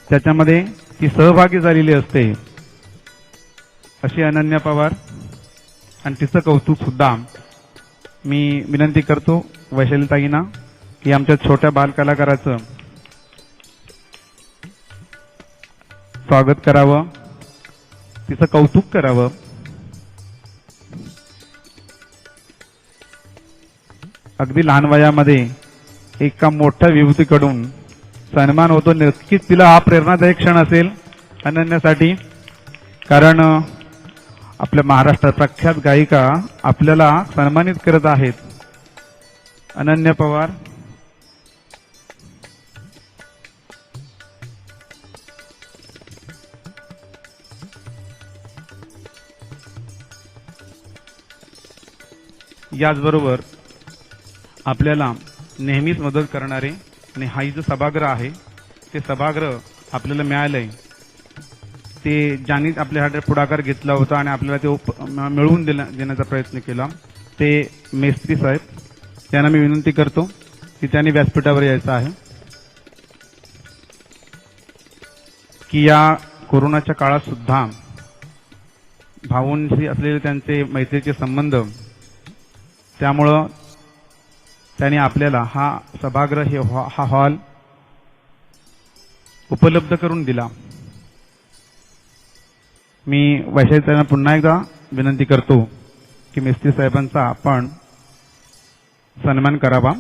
त्याच्यामध्ये ती सहभागी झालेली असते. अशी अनन्या पवार आणि तिचं कौतुक सुद्धा मी विनंती करतो वैशालीताईंना की आमच्या छोट्या बालकलाकाराचं स्वागत करावं, तिचं कौतुक करावं. अगदी लहान वयामध्ये एका मोठ्या विभूतीकडून सन्मान होतो. नक्कीच तिला हा प्रेरणादायक क्षण असेल अनन्यासाठी. कारण आपल्या महाराष्ट्रात प्रख्यात गायिका आपल्याला सन्मानित करत आहेत. अनन्या पवार याचबरोबर आपल्याला नेहमीच मदत करणारे आणि हा जो सभागृह आहे ते सभागृह आपल्याला मिळालंय ते ज्यांनी आपल्यासाठी पुढाकार घेतला होता आणि आपल्याला ते मिळवून देण्याचा प्रयत्न केला ते मेस्त्री साहेब. त्यांना मी विनंती करतो की त्यांनी व्यासपीठावर यायचं आहे. की या कोरोनाच्या काळात सुद्धा भाऊंशी असलेले त्यांचे मैत्रीचे संबंध त्यामुळं त्यांनी आपल्याला हा सभागृह हा हॉल उपलब्ध करून दिला. मी वैशालीताईंना पुन्हा एकदा विनंती करतो की मेस्त्री साहेबांचा आपण सन्मान करावा.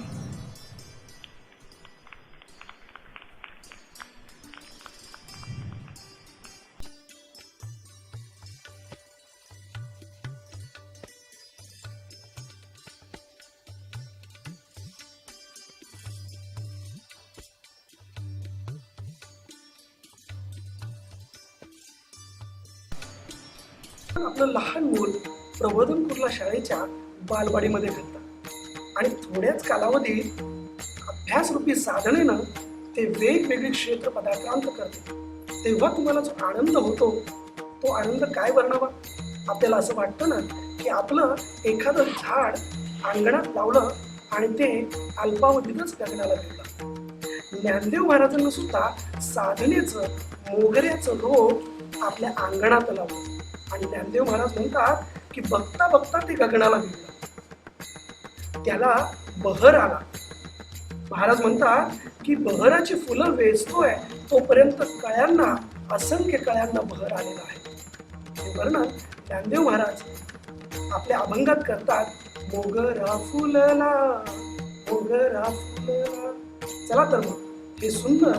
आपलं लहान मूल प्रबोधन कुर्ला शाळेच्या बालवाडीमध्ये घालतात आणि थोड्याच कालावधीत अभ्यासरूपी साधनेनं ते वेगवेगळे क्षेत्र पदाक्रांत करते. तेव्हा तुम्हाला जो आनंद होतो तो आनंद काय वर्णावा. आपल्याला असं वाटतं ना की आपलं एखादं झाड अंगणात लावलं आणि ते अल्पावधीतच गगनाला भेटलं. ज्ञानदेव महाराजांना सुद्धा साधनेचं मोगऱ्याचं रोप आपल्या अंगणात लावलं आणि ज्ञानदेव महाराज म्हणतात की बघता बघता ते गगनाला भिडलं. त्याला बहर आला. महाराज म्हणतात की बहराची फुलं वेचतोय तोपर्यंत कळ्यांना असंख्य कळ्यांना बहर आलेला आहे. हे वर्णन ज्ञानदेव महाराज आपल्या अभंगात करतात. मोगरा फुलला मोगरा फुलला. चला तर मग हे सुंदर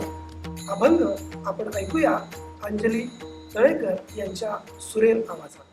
अभंग आपण ऐकूया अंजली तळेकर यांच्या सुरेल आवाजात.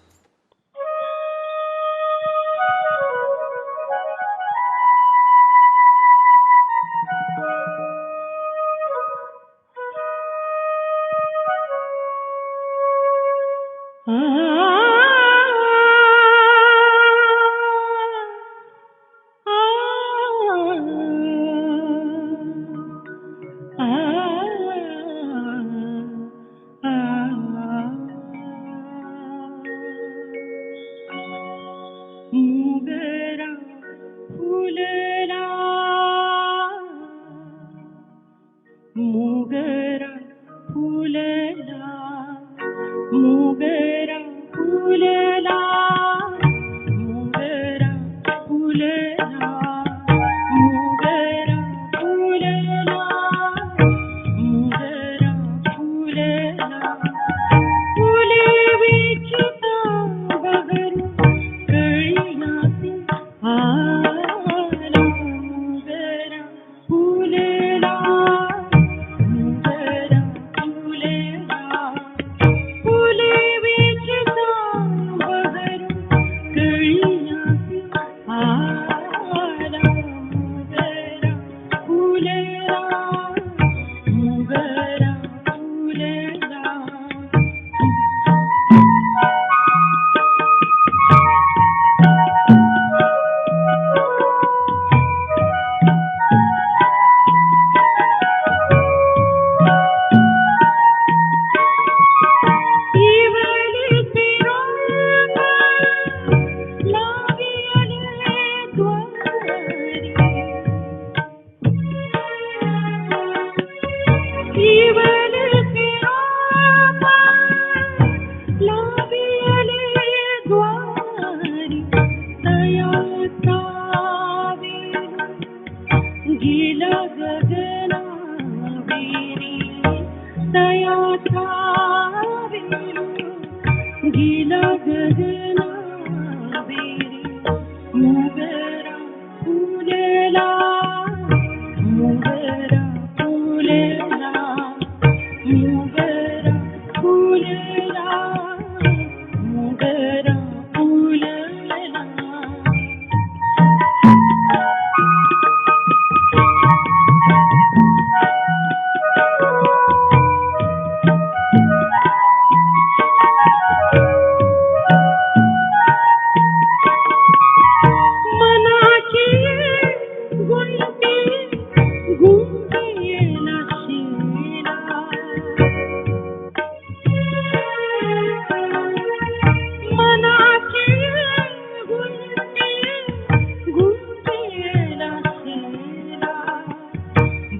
पाहिला गगना बेरी मोगरा फुलेला मोगरा फुलेला मोगरा फुलेला मोगरा फुलेला मनाची गुंती गुंतीला शिला मनाची गुंती गुंतीला शिला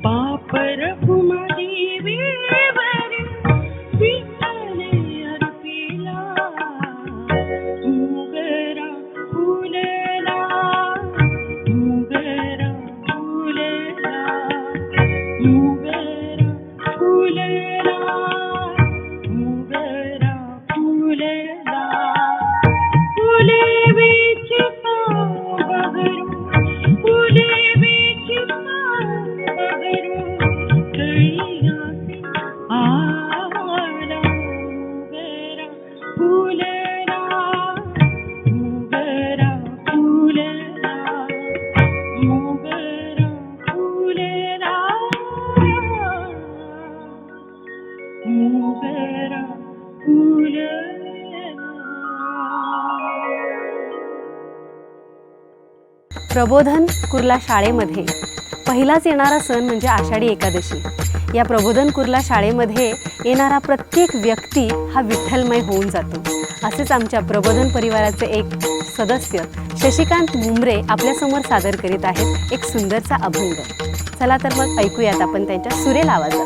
बापर कुमारी वेवर विठ्ठले अर्पिला मोगरा फुलेला मोगरा फुलेला मोगरा फुलेला मोगरा फुलेला फुले विचिता बहरू फुले विचिता बहरू कैयासी आला मोगरा फुलेला मोगरा फुलेला मोगरा फुलेला मोगरा फुलेला प्रबोधन कुर्ला शाळेमध्ये पहिलाच येणारा सण म्हणजे आषाढी एकादशी. या प्रबोधन कुर्ला शाळेमध्ये येणारा प्रत्येक व्यक्ती हा विठ्ठलमय होऊन जातो. असेच आमच्या प्रबोधन परिवाराचे एक सदस्य शशिकांत मुंबरे आपल्यासमोर सादर करीत आहेत एक सुंदरचा अभंग. चला तर मग ऐकूयात आपण त्यांच्या सुरेल आवाजात.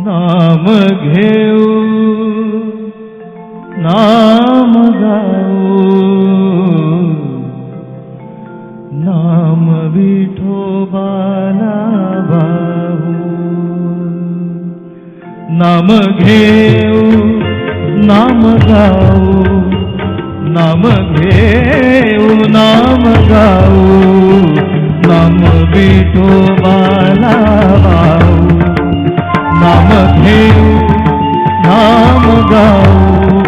नाम घेऊ नाम गाऊ नाम विठोबाला भाऊ नाम घेऊ नाम गाऊ नाम घेऊ नाम गाऊ नाम विठोबाला भाऊ नाम घेऊ नाम गाऊ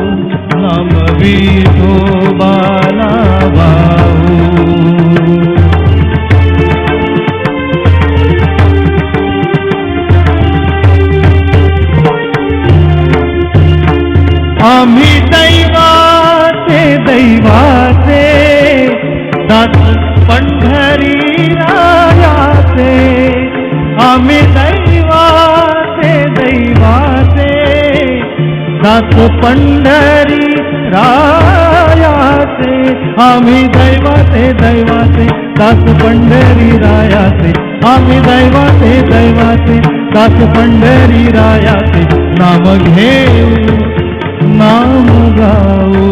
नाम विठोबाला भाऊ आम्ही दैवाचे दैवाचे दास पंढरी रायाचे आम्ही दैवाचे दैवाचे दास पंढरी रायाचे आम्ही दैवाचे दैवाचे दास पंढरी रायाचे आम्ही दैवाचे दैवाचे दास पंढरी रायाचे नाम घेऊ नाम गाऊ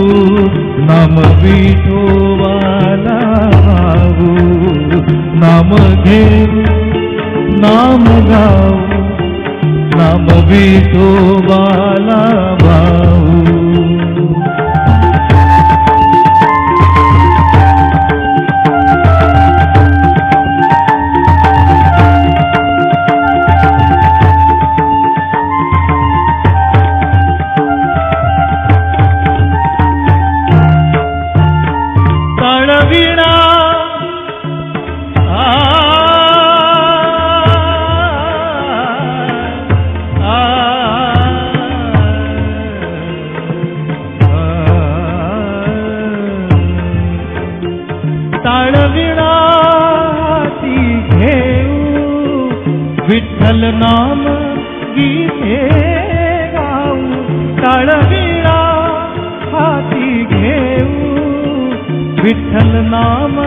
नाम विठोबाला भाऊ नाम घेऊ नाम गाऊ नाम विठोबाला भाऊ विठ्ठल नाम गीते गाऊ टाळविळा हाती घेऊ विठ्ठल नाम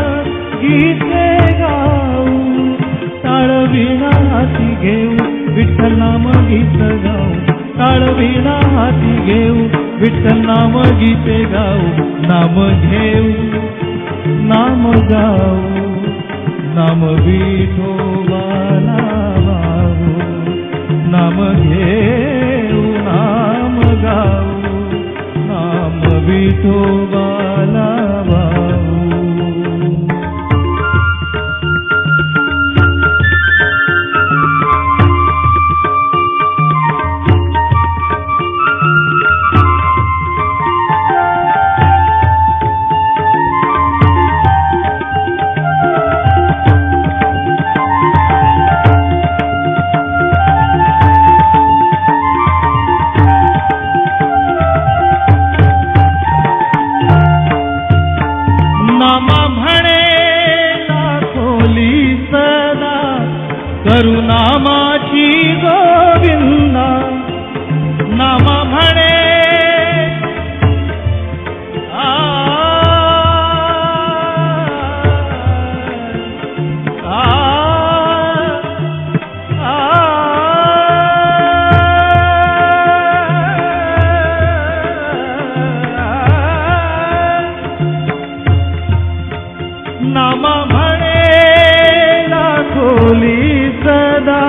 गीते टाळ वीणा हाती घेऊ विठ्ठल नाम गीत गाऊ टाळ वीणा हाती घेऊ विठ्ठल नाम गीते गाऊ नाम घेऊ नाम गाऊ नाम विठोबाला वाहू नाम घेऊ नाम गाऊ नाम विठोबाला वाहू करुनामाची गोविंदा नाम म्हणे आ आ नाम म्हणे लाखोली सदा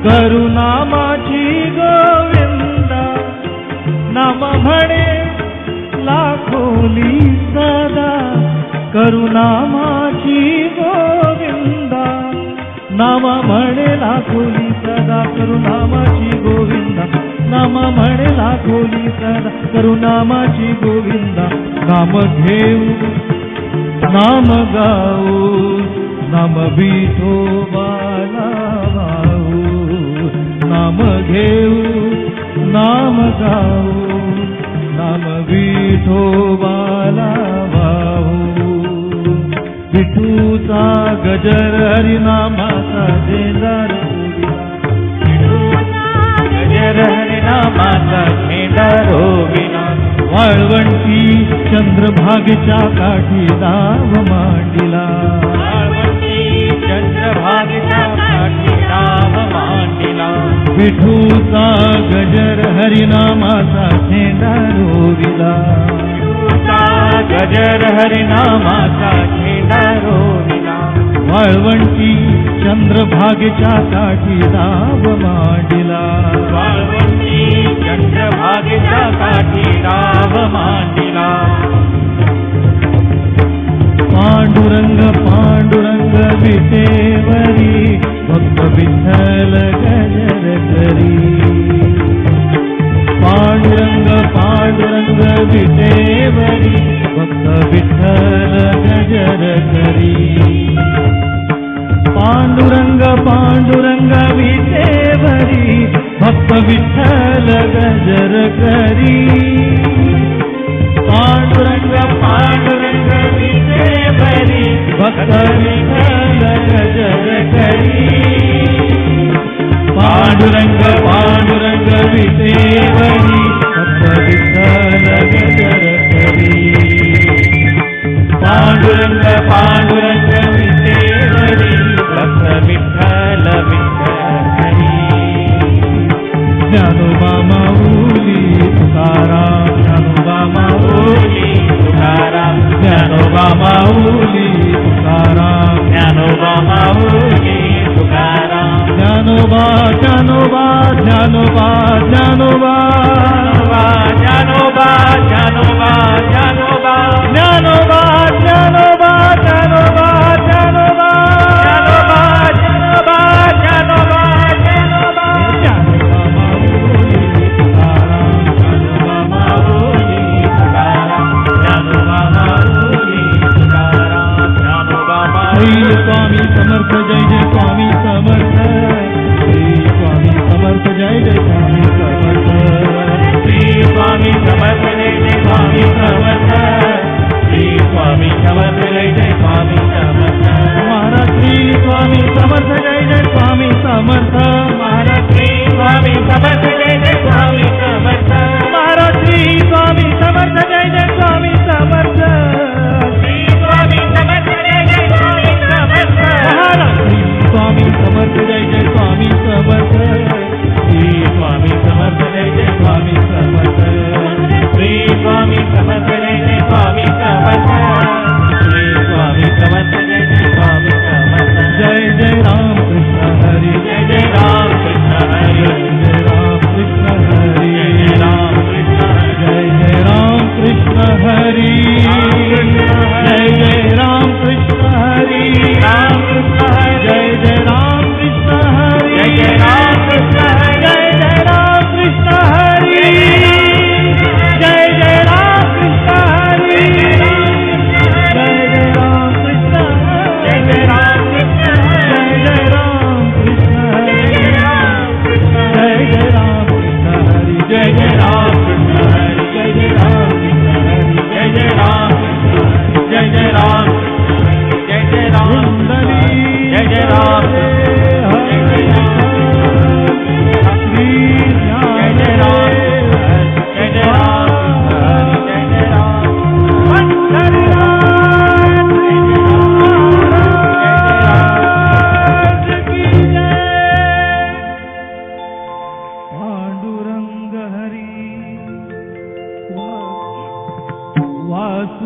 करुनामाची गोविंदा नाम म्हणे लाखोली सदा करुनामाची गोविंदा नाम म्हणे लाखोली सदा करुनामाची गोविंदा नाम म्हणे लाखोली सदा करुनामाची गोविंदा नाम घेऊ नाम गाऊ नाम विठोबाला वाहू नाम घेऊ नाम गाऊ नाम विठोबाला वाहू विठूचा गजर हरिनामाचा झेंडा गजर हरिनामाचा झेंडा रोविना वाळवंटी चंद्रभागेच्या काठी नाव मांडिला चंद्रभागेच्या काठी नाव मांडिला विठूचा गजर हरिनामाचा झेंडा रोविला गजर हरिनामाचा झेंडा रोविला वाळवंटी चंद्रभागेच्या काठी नाव मांडिला वाळवंटी चंद्रभागेच्या काठी नाव मांडिला पांडुरंग पांडुरंग विटेवरी भक्त विठ्ठल गजर करी पांडुरंग पांडुरंग विटेवरी भक्त विठ्ठल गजर करी पांडुरंग पांडुरंग विटेवरी भक्त विठ्ठल गजर करी पांडुरंग पांडुरंग विटेवरी भक्त विठ्ठल गजर करी पांडुरंग पांडुरंग विटेवरी भक्त विठ्ठल गजर करी पांडुरंग पांडुरंग विटेवरी भक्त विठ्ठल विठ्ठल ज्ञानोबा माऊली तुकाराम ज्ञानोबा माऊली तुकाराम ज्ञानोबा माऊली तुकाराम ज्ञानोबा माऊली तुकाराम ज्ञानोबा ज्ञानोबा ज्ञानोबा ज्ञानोबा ज्ञानोबा ज्ञानोबा ज्ञानोबा ज्ञानोबा ज्ञानोबा ज्ञानोबा ज्ञानोबा स्वामी समर्थ जय जय स्वामी समर्थ श्री स्वामी समर्थ जय जय स्वामी समर्थ श्री स्वामी समर्थ जय जय स्वामी समर्थ श्री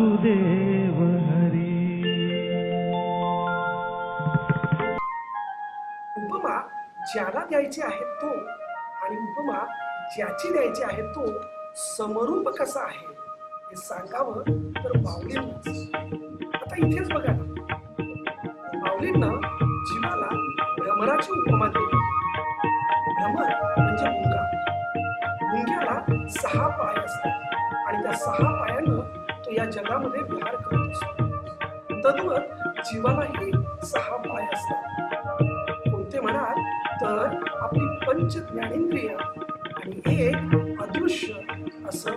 वासुदेव हरी. उपमा ज्याला द्यायची आहे तो आणि उपमा ज्याची द्यायची आहे तो समरूप कसा आहे हे सांगावं तर माऊलींनाच. आता इथेच बघा ना, माऊलींना जीवाला भ्रमराची उपमा दिली. भ्रमर म्हणजे मुंगा. मुंग्याला 6 पाय असतात आणि त्या 6 पायानं तो या जगामध्ये विहार करत असतो. तद्वत जीवालाही 6 पाय असतात. कोणते म्हणाल तर आपली पंच ज्ञानेंद्रिय आणि एक अदृश्य असं.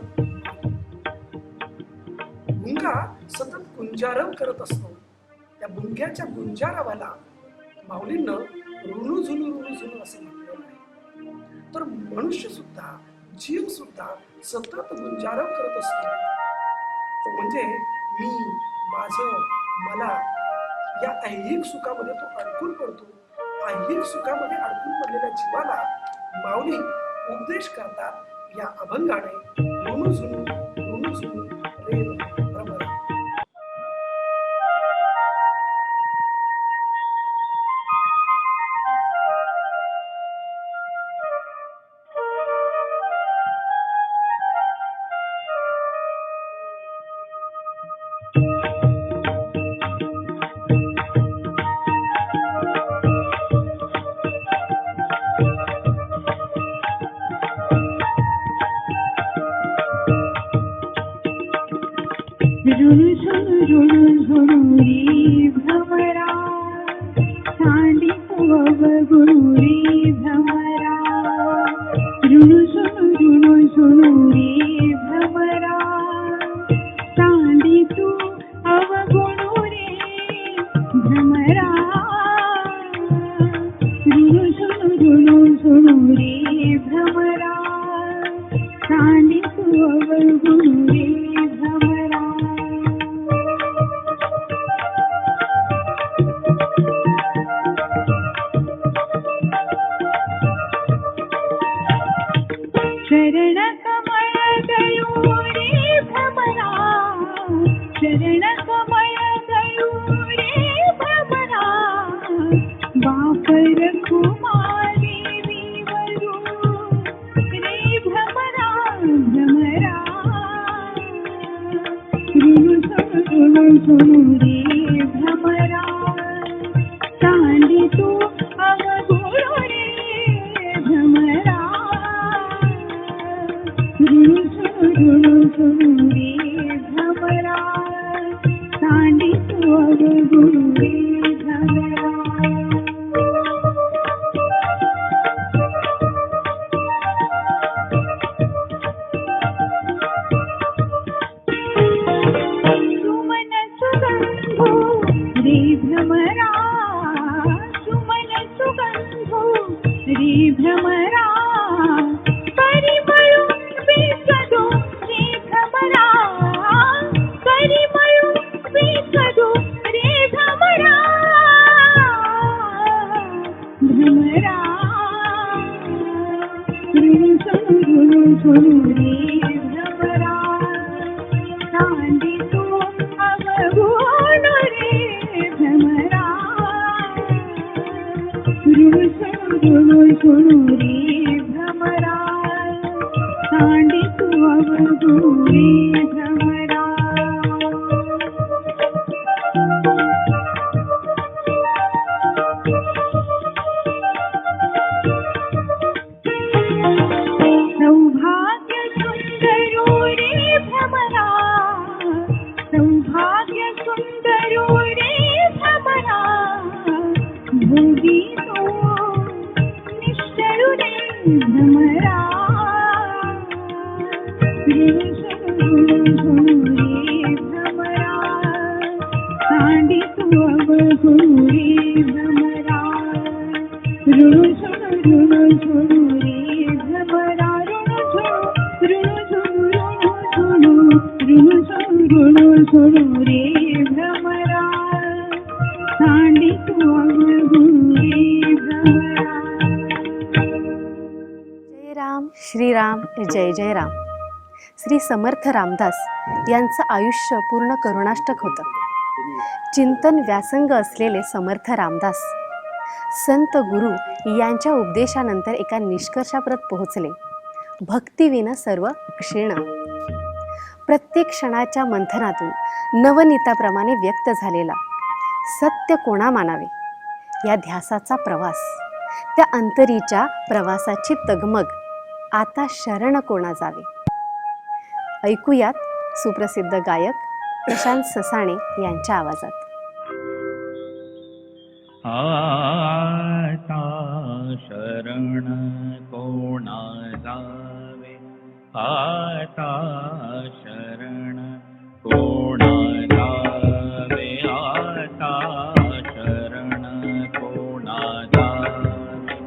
मुंगा सतत गुंजारव करत असतो. त्या मुंग्याच्या गुंजारावाला माऊलींना रुणू झुनू असं म्हटलेलं आहे. तर मनुष्य सुद्धा, जीव सुद्धा सतत गुंजारव करत असतो. तो म्हणजे मी, माझं, मला या ऐहिक सुखामध्ये तो अडकून पडतो. ऐहिक सुखामध्ये अडकून पडलेल्या जीवाला माऊली उपदेश करतात या अभंगाने. रुणू झुनू रे भ्रमरा. रुणु झुणु रे भ्रमरा, सांडितु अवगुणु रे भ्रमरा. रुणु झुणु रे भ्रमरा, सांडितु अवगुणु रे भ्रमरा. रुणु झुणु रे भ्रमरा, सांडितु अवगुणु रे भ्रमरा. शरण कमळ गयो रे भ्रमरा, शरण कमळ गयो रे भ्रमरा. बापर कुमारी वरू रे भ्रमरा भ्रमरा. रुणु झुणु रे भ्रमरा, सांडितु अवगुणु रे भ्रमरा. रुणु झुणु रे भ्रमरा, सांडितु अवगुणु रे भ्रमरा. सुमन सुगंधो रे भ्रमरा, सुमन सुगंधो रे भ्रमरा. परिमळू विकदो रे भ्रमरा, परिमळू विकदो रे भ्रमरा भ्रमरा. रुणु झुणु रे भ्रमरा, सांडितु अवगुणु रे भ्रमरा. रुणु झुणु रे भ्रमरा, सांडितु अवगुणु रे भ्रमरा. सौभाग्य सुंदरो रे भ्रमरा, सौभाग्य सुंदरो रे भ्रमरा. भोगी तो निश्चरु रे भ्रमरा. रुणु झुणु रे भ्रमरा, सांडितु अवगुणु रे भ्रमरा. रुणु झुणु रे भ्रमरा. रुणु झुणु रे भ्रमरा, सांडितु अवगुणु रे भ्रमरा. जय राम, श्रीराम, जय जय राम. श्री समर्थ रामदास यांचं आयुष्य पूर्ण करुणाष्टक होतं. चिंतन व्यासंग असलेले समर्थ रामदास संत गुरु यांच्या उपदेशानंतर एका निष्कर्षाप्रत पोहोचले. भक्तीविना सर्व क्षीण. प्रत्येक क्षणाच्या मंथनातून नवनीताप्रमाणे व्यक्त झालेला सत्य कोणा मानावे या ध्यासाचा प्रवास, त्या अंतरीच्या प्रवासाची तगमग, आता शरण कोणा जावे. ऐकूयात सुप्रसिद्ध गायक प्रशांत ससाणे यांच्या आवाजात. आता शरण कोणा जावे, आता शरण कोणा जावे, आता शरण कोणा जावे,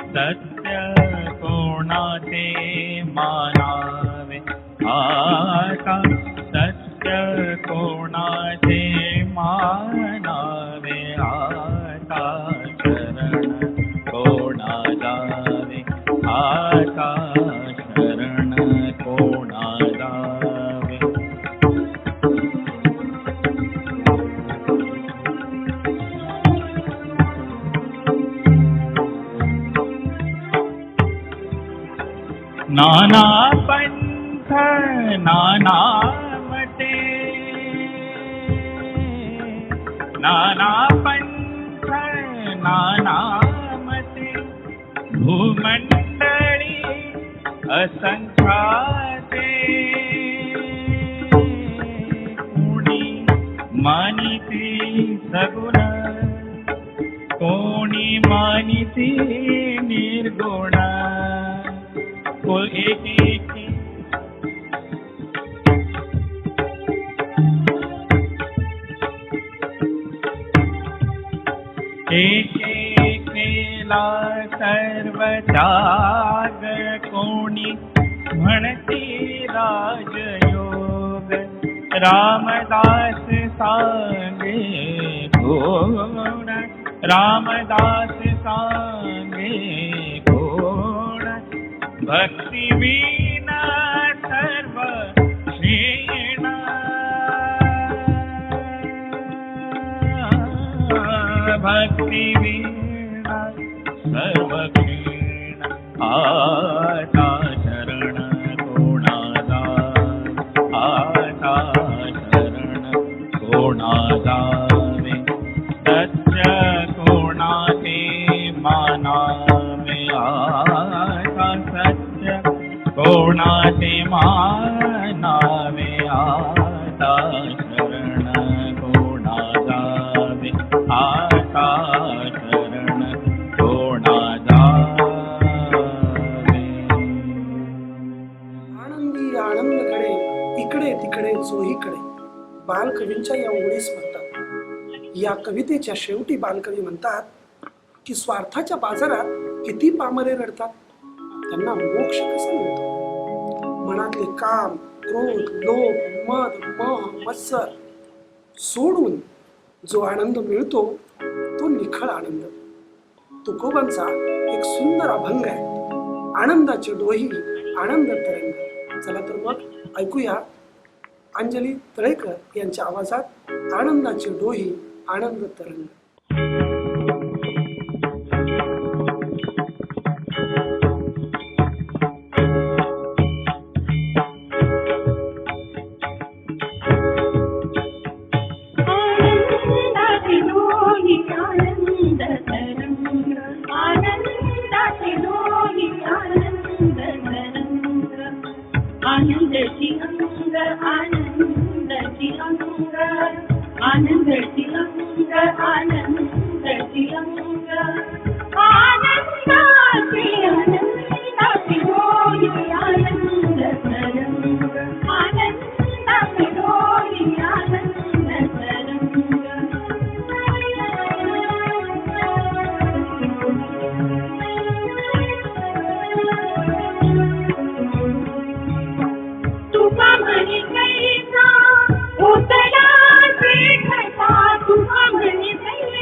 सत्य कोणाचे मानावे, आता सत्य कोणाचे मानावे, आता शरण कोणा जावे, आता शरण कोणा जावे. नाना पंथ नाना मते, नाना पंथ नाना मते, भूमंडळी असंख्याते, कोणी मानिती सगुण, कोणी मानिती निर्गुण, एकेला सर्व त्याग, कोणी म्हणती राजयोग, रामदास सांगे कोण, रामदास सांगे कोण, भक्ती विना सर्व क्षीण, भक्ती विना सर्व क्षीण, आता शरण कोणा जावे, आता शरण कोणा जावे, सत्य कोणाचे मानावे, आता सत्य कोणाचे मानावे, आता शरण कोणा जावे, आता शरण कोणा जावे. आनंदी आनंदकडे इकडे तिकडे चोहीकडे बालकवींच्या या ओळी स्मरतात. या कवितेच्या शेवटी बालकवी म्हणतात की स्वार्थाच्या बाजारात किती पामरे रडतात, त्यांना मोक्ष कसा मिळतो. मनातले काम, क्रोध, लोभ, मद, मोह, मत्सर सोडून जो आनंद मिळतो तो निखळ आनंद. तुकोबांचा एक सुंदर अभंग आहे, आनंदाचे डोही आनंद तरंग. चला तर मग ऐकूया अंजली तळेकर यांच्या आवाजात आनंदाचे डोही आनंद तरंग. आनंदाचे डोही आनंद तरंग, आनंदाचे डोही आनंद तरंग, आनंदाची अंग, आनंदाची अंग, आनंदाची अंग, आनंदाची अंग, आनंदाची आनंदाची डोही आनंद तरंग, आनंदाची डोही आनंद तरंग. तुका म्हणे कैसा उतला श्रीखता, तुका म्हणे कैसा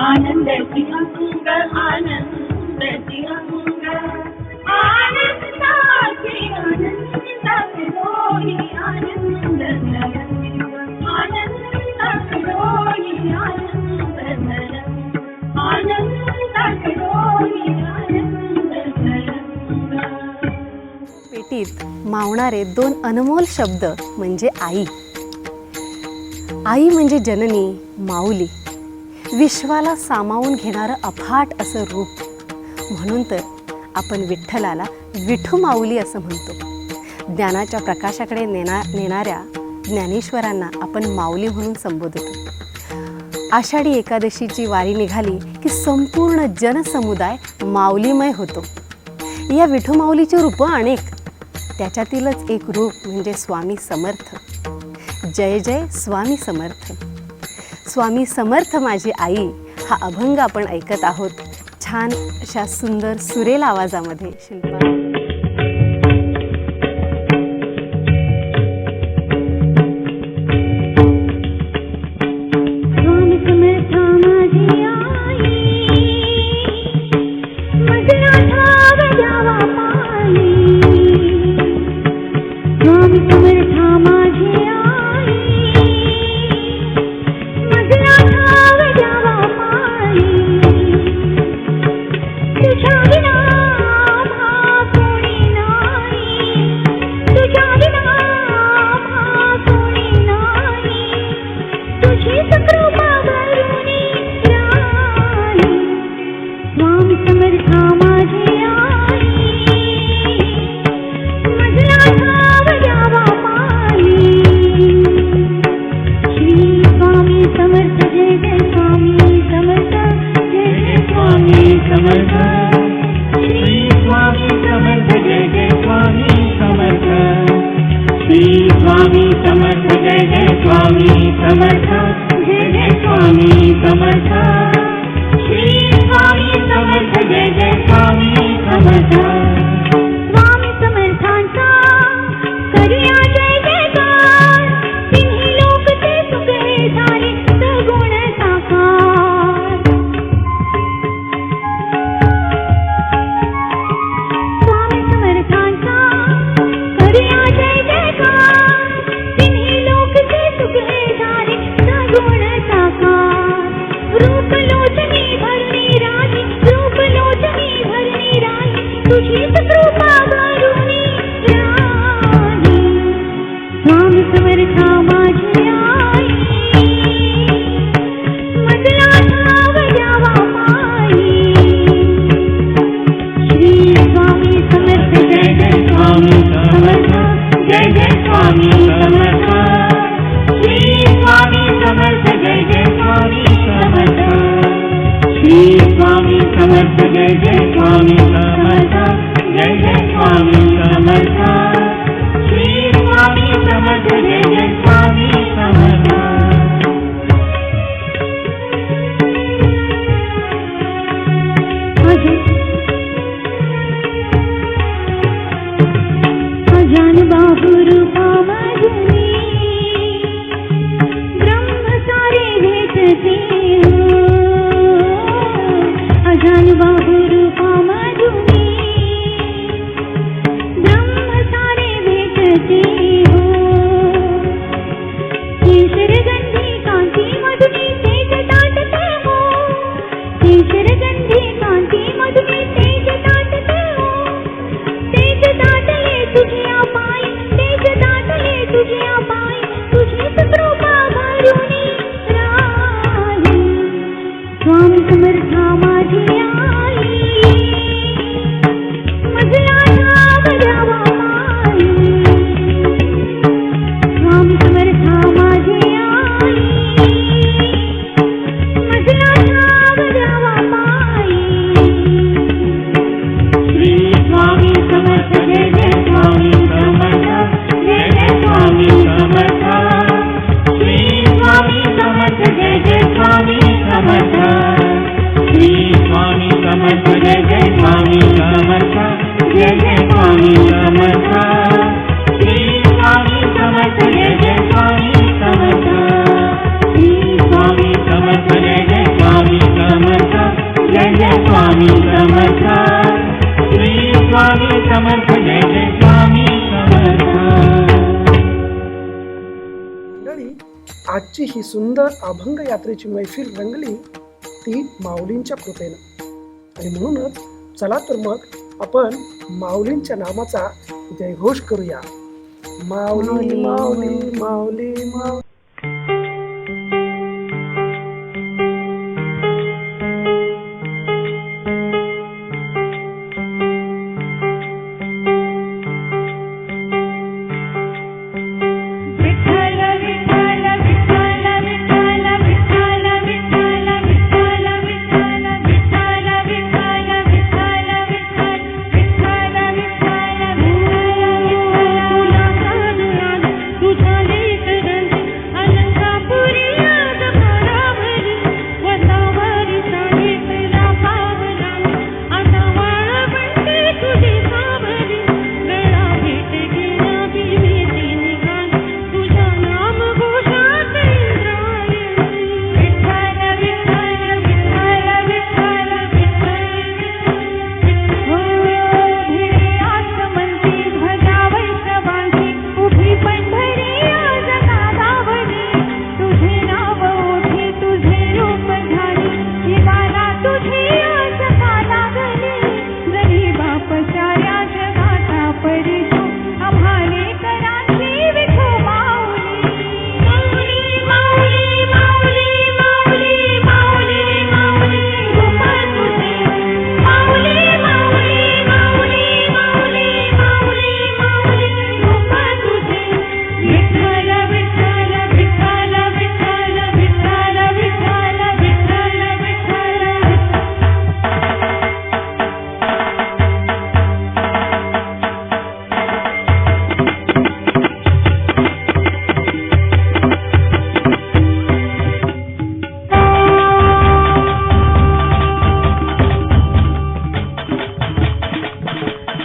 आनंदाची अंग आनंदाची अंग आनंदाची आनंदाची डोली आनंद तरंग आनंदाची डोली आनंद तरंग आनंदाची डोली आनंद तरंग. पेटीत मावणारे दोन अनमोल शब्द म्हणजे आई. आई म्हणजे जननी, माऊली, विश्वाला सामावून घेणारं अफाट असं रूप. म्हणून तर आपण विठ्ठलाला विठू माऊली असं म्हणतो. ज्ञानाच्या प्रकाशाकडे नेणाऱ्या ज्ञानेश्वरांना आपण माऊली म्हणून संबोधतो. आषाढी एकादशीची वारी निघाली की संपूर्ण जनसमुदाय माऊलीमय होतो. या विठू माऊलीची रूपं अनेक, त्याच्यातीलच एक रूप म्हणजे स्वामी समर्थ. जय जय स्वामी समर्थ. स्वामी समर्थ माझी आई हा अभंग आपण ऐकत आहोत. छान अशा सुंदर सुरेल आवाजामध्ये शिल्पा. स्वामी समर्थ माझी आई मजरा ठाव जावा पायी. स्वामी समर्थ माझी आई मजरा ठाव जावा पायी. तुझ्या विना भा कोणी नाही, तुझ्या विना भा कोणी नाही. तुझीच कृपा भरुनी राही. स्वामी समर्थ माझी आई मजला ठाव जावा पायी. श्री स्वामी समर्थ जय जय स्वामी समर्थ जय जय स्वामी समर्थ. श्री स्वामी समर्थ जय जय स्वामी समर्थ. श्री स्वामी समर्थ जय जय स्वामी समर्थ. जय जय स्वामी समर्थ. श्री स्वामी समर्थ जय जय स्वामी समर्थ. स्वामी समर्थांचा करूया जय जयकार. तिन्ही लोक ते सुखे झाले सगुण साकार. स्वामी समर्थांचा करूया जय जयकार. तिन्ही लोक ते सुखे झाले सगुण साकार. रूप लोचनी भरणी राही, रूप लोचनी भरणी राही. तुझीच कृपा भरुनी राही. स्वामी समर्थ माझी आई मजला ठाव जावा पायी. श्री स्वामी समर्थ जय जय स्वामी समर्थ. जय जय स्वामी समर्थ. श्री स्वामी समर्थ जय जय स्वामी समर्थ. श्री स्वामी समर्थ जय जय स्वामी समर्थ. जय जय स्वामी समर्थ. श्री स्वामी समर्थ जय जय स्वामी समर्थ. अजान बाहू रूपा आजची ही सुंदर अभंग यात्रेची मैफिल रंगली ती माऊलींच्या कृपेनं. आणि म्हणूनच चला तर मग आपण माऊलींच्या नामाचा जयघोष करूया. माऊली माऊली माऊली माऊली. विठ्ठल विठ्ठल विठ्ठल विठ्ठल विठ्ठल विठ्ठल विठ्ठल विठ्ठल विठ्ठल विठ्ठल विठ्ठल विठ्ठल विठ्ठल तुला साधुराज तुझा लेकरंज अनंतापुरी आज भराभरी वसावारी साडेला पावला आता वाळ बनते तुझी सावरी गळा भेट गेला बिनेची निघाली तुझ्या नाम घोषात इंद्रायणी. विठ्ठल विठ्ठल विठ्ठल विठ्ठल विठ्ठल भिडे आसमंती ध्वजा वैष्णवांची उभी पंढरी आज नादावली तुझे नाव ओठी तुझे रूप झाली शिवाला तुझी आज का लागली जरी बाप साऱ्या जगाचा परिचो आम्हाले कराची विठो माऊली. माऊली माऊली माऊली माऊली माऊली रूप तुझे माऊली माऊली माऊली माऊली माऊली माऊली रूप तुझे. विठ्ठल विठ्ठल विठ्ठल विठ्ठल विठ्ठल विठ्ठल विठ्ठल विठ्ठल.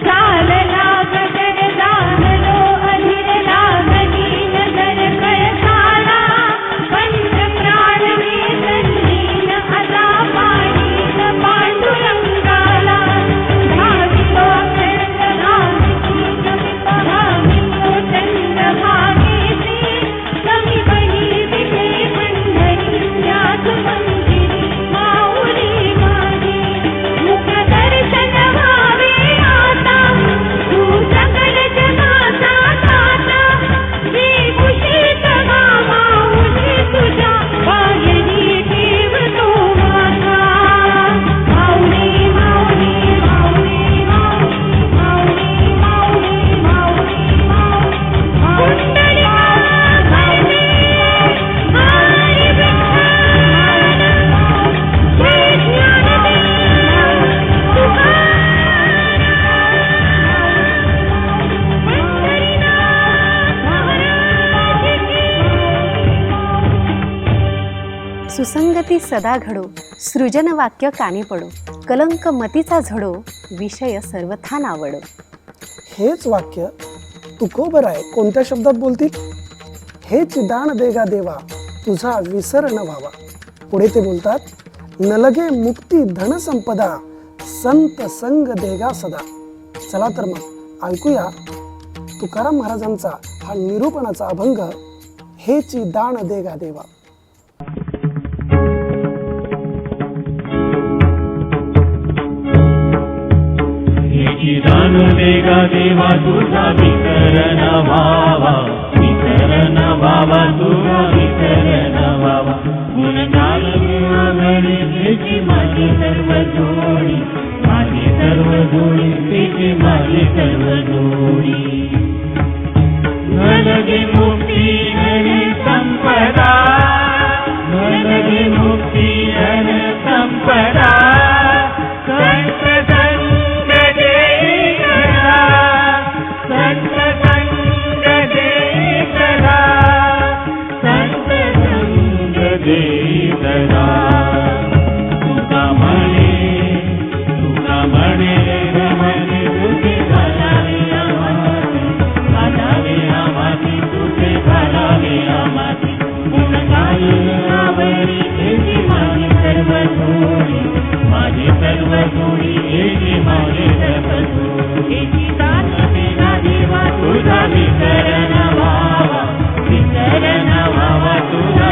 चाल लाग जग जाणलो अधीर लागली नजर कळसाला पंच प्राण वेदनीन आता पाणीन पांडुरंगाला धाविलो अखंड भागीची भागिलो चंद्रभागेची कमी बही विठे पंढरी याच मंदिरी माऊली माझी मुख दर्शन व्हावे आता तू सकल जगाचा दाता श्री कुशीत गा माऊली तुझ्या पायरी ठेवतो माझा. माऊली माऊली माऊली माऊली माऊली माऊली माऊली कुंडलिका करते हरी विठ्ठल श्री ज्ञानदेव तुकाराम पंढरीनाथ महाराज की. सुसंगती सदा घडो सृजन वाक्य कानी पडो कलंक मतीचा झडो विषय सर्वथा नावडो. हेच वाक्य तुकोबराय कोणत्या शब्दात बोलतील? हेच दान देगा देवा तुझा विसर न व्हावा. पुढे ते बोलतात, न लगे मुक्ती धन संपदा संत संग देगा सदा. चला तर मग ऐकूया तुकाराम महाराजांचा हा निरूपणाचा अभंग हेची दान देगा देवा. हेची दान देगा देवा तुझा विसर न व्हावा तुझा विसर न व्हावा. गुणगान गुणागणे त्याची माझी सर्व जोडी त्याची माझी सर्व जोडी. न लगे मुक्ती धन संपदा न लगे मुक्ती धन संपदा संत संग देई करा संत संग देई करा संत संग देई करा. तुका म्हणे रमणे तुझे घालावे आमाती तुझे घालावे आमाती. गुण गाई आवरी त्याची माझी सर्व जोडी याची माझी सर्व जोडी. याची दान देगा देवा तुझा विसर न व्हावा तुझा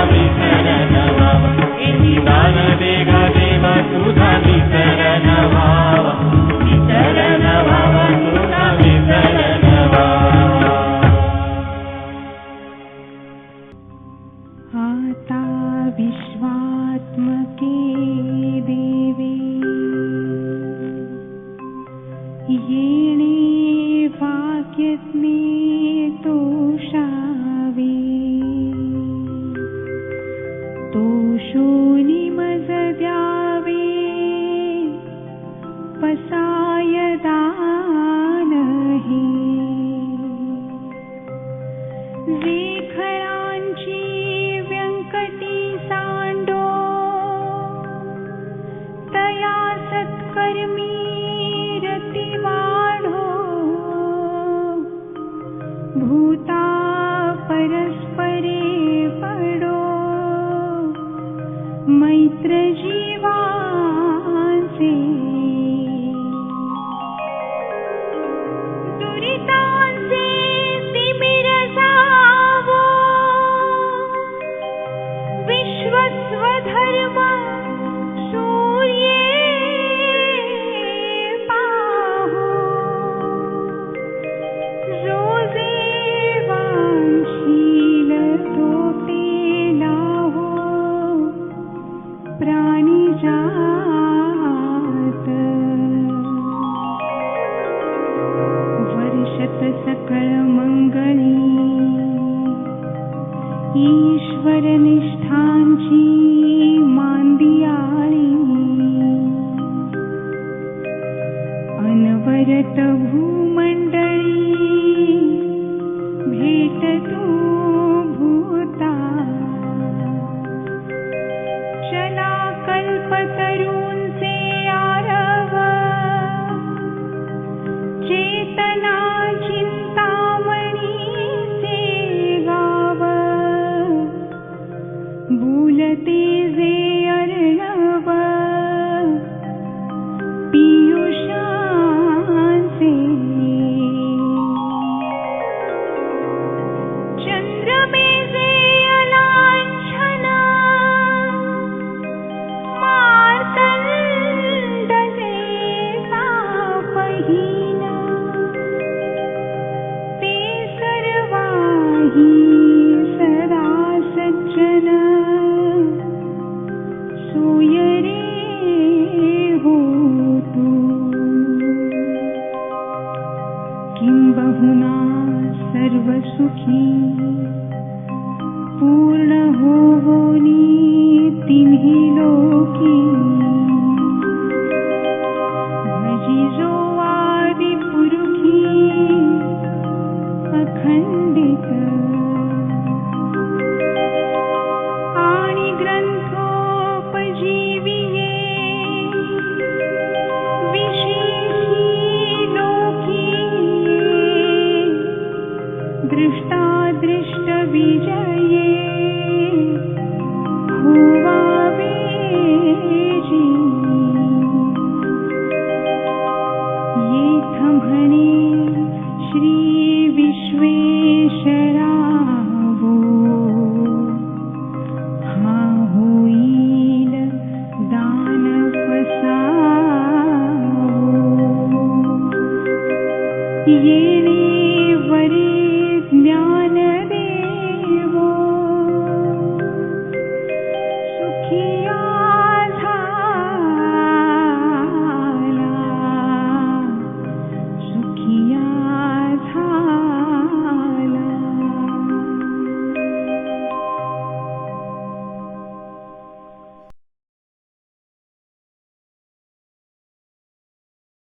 पोषावे तोषोनी मज द्यावे पसाय दान हे जे खरांची व्यंकटी सांडो तया सत्कर्मी रती वाढो भूता परस्परे पडो मैत्र जीवांचे दुरितांचे तिमिर जावो विश्वस्वधर्म सूर्ये पाहो जो देवांशील तो पेला हो प्राणी जात वर्षत सकळ मंगळी ईश्वर निष्ठांची मांदियाळी अनवरत भूमंडळी भेट तू भूता चला कल्पतरूंचे आरव चेतना चिंतामणीचे गाव बोलते जे अर्णव पियुषांचे चंद्रमेजे अलांछन मार्तंडले तापहीन ते सर्वाही सदा सज्जन सोय रे हो तू किंबहुना सर्व सुखी पूर्ण होवोनी तिन्ही लोकी भजी जो आदि पुरुखी अखंडित आणि ग्रंथोपजीविये विशेषी लोकी दृष्टादृष्ट विजये हो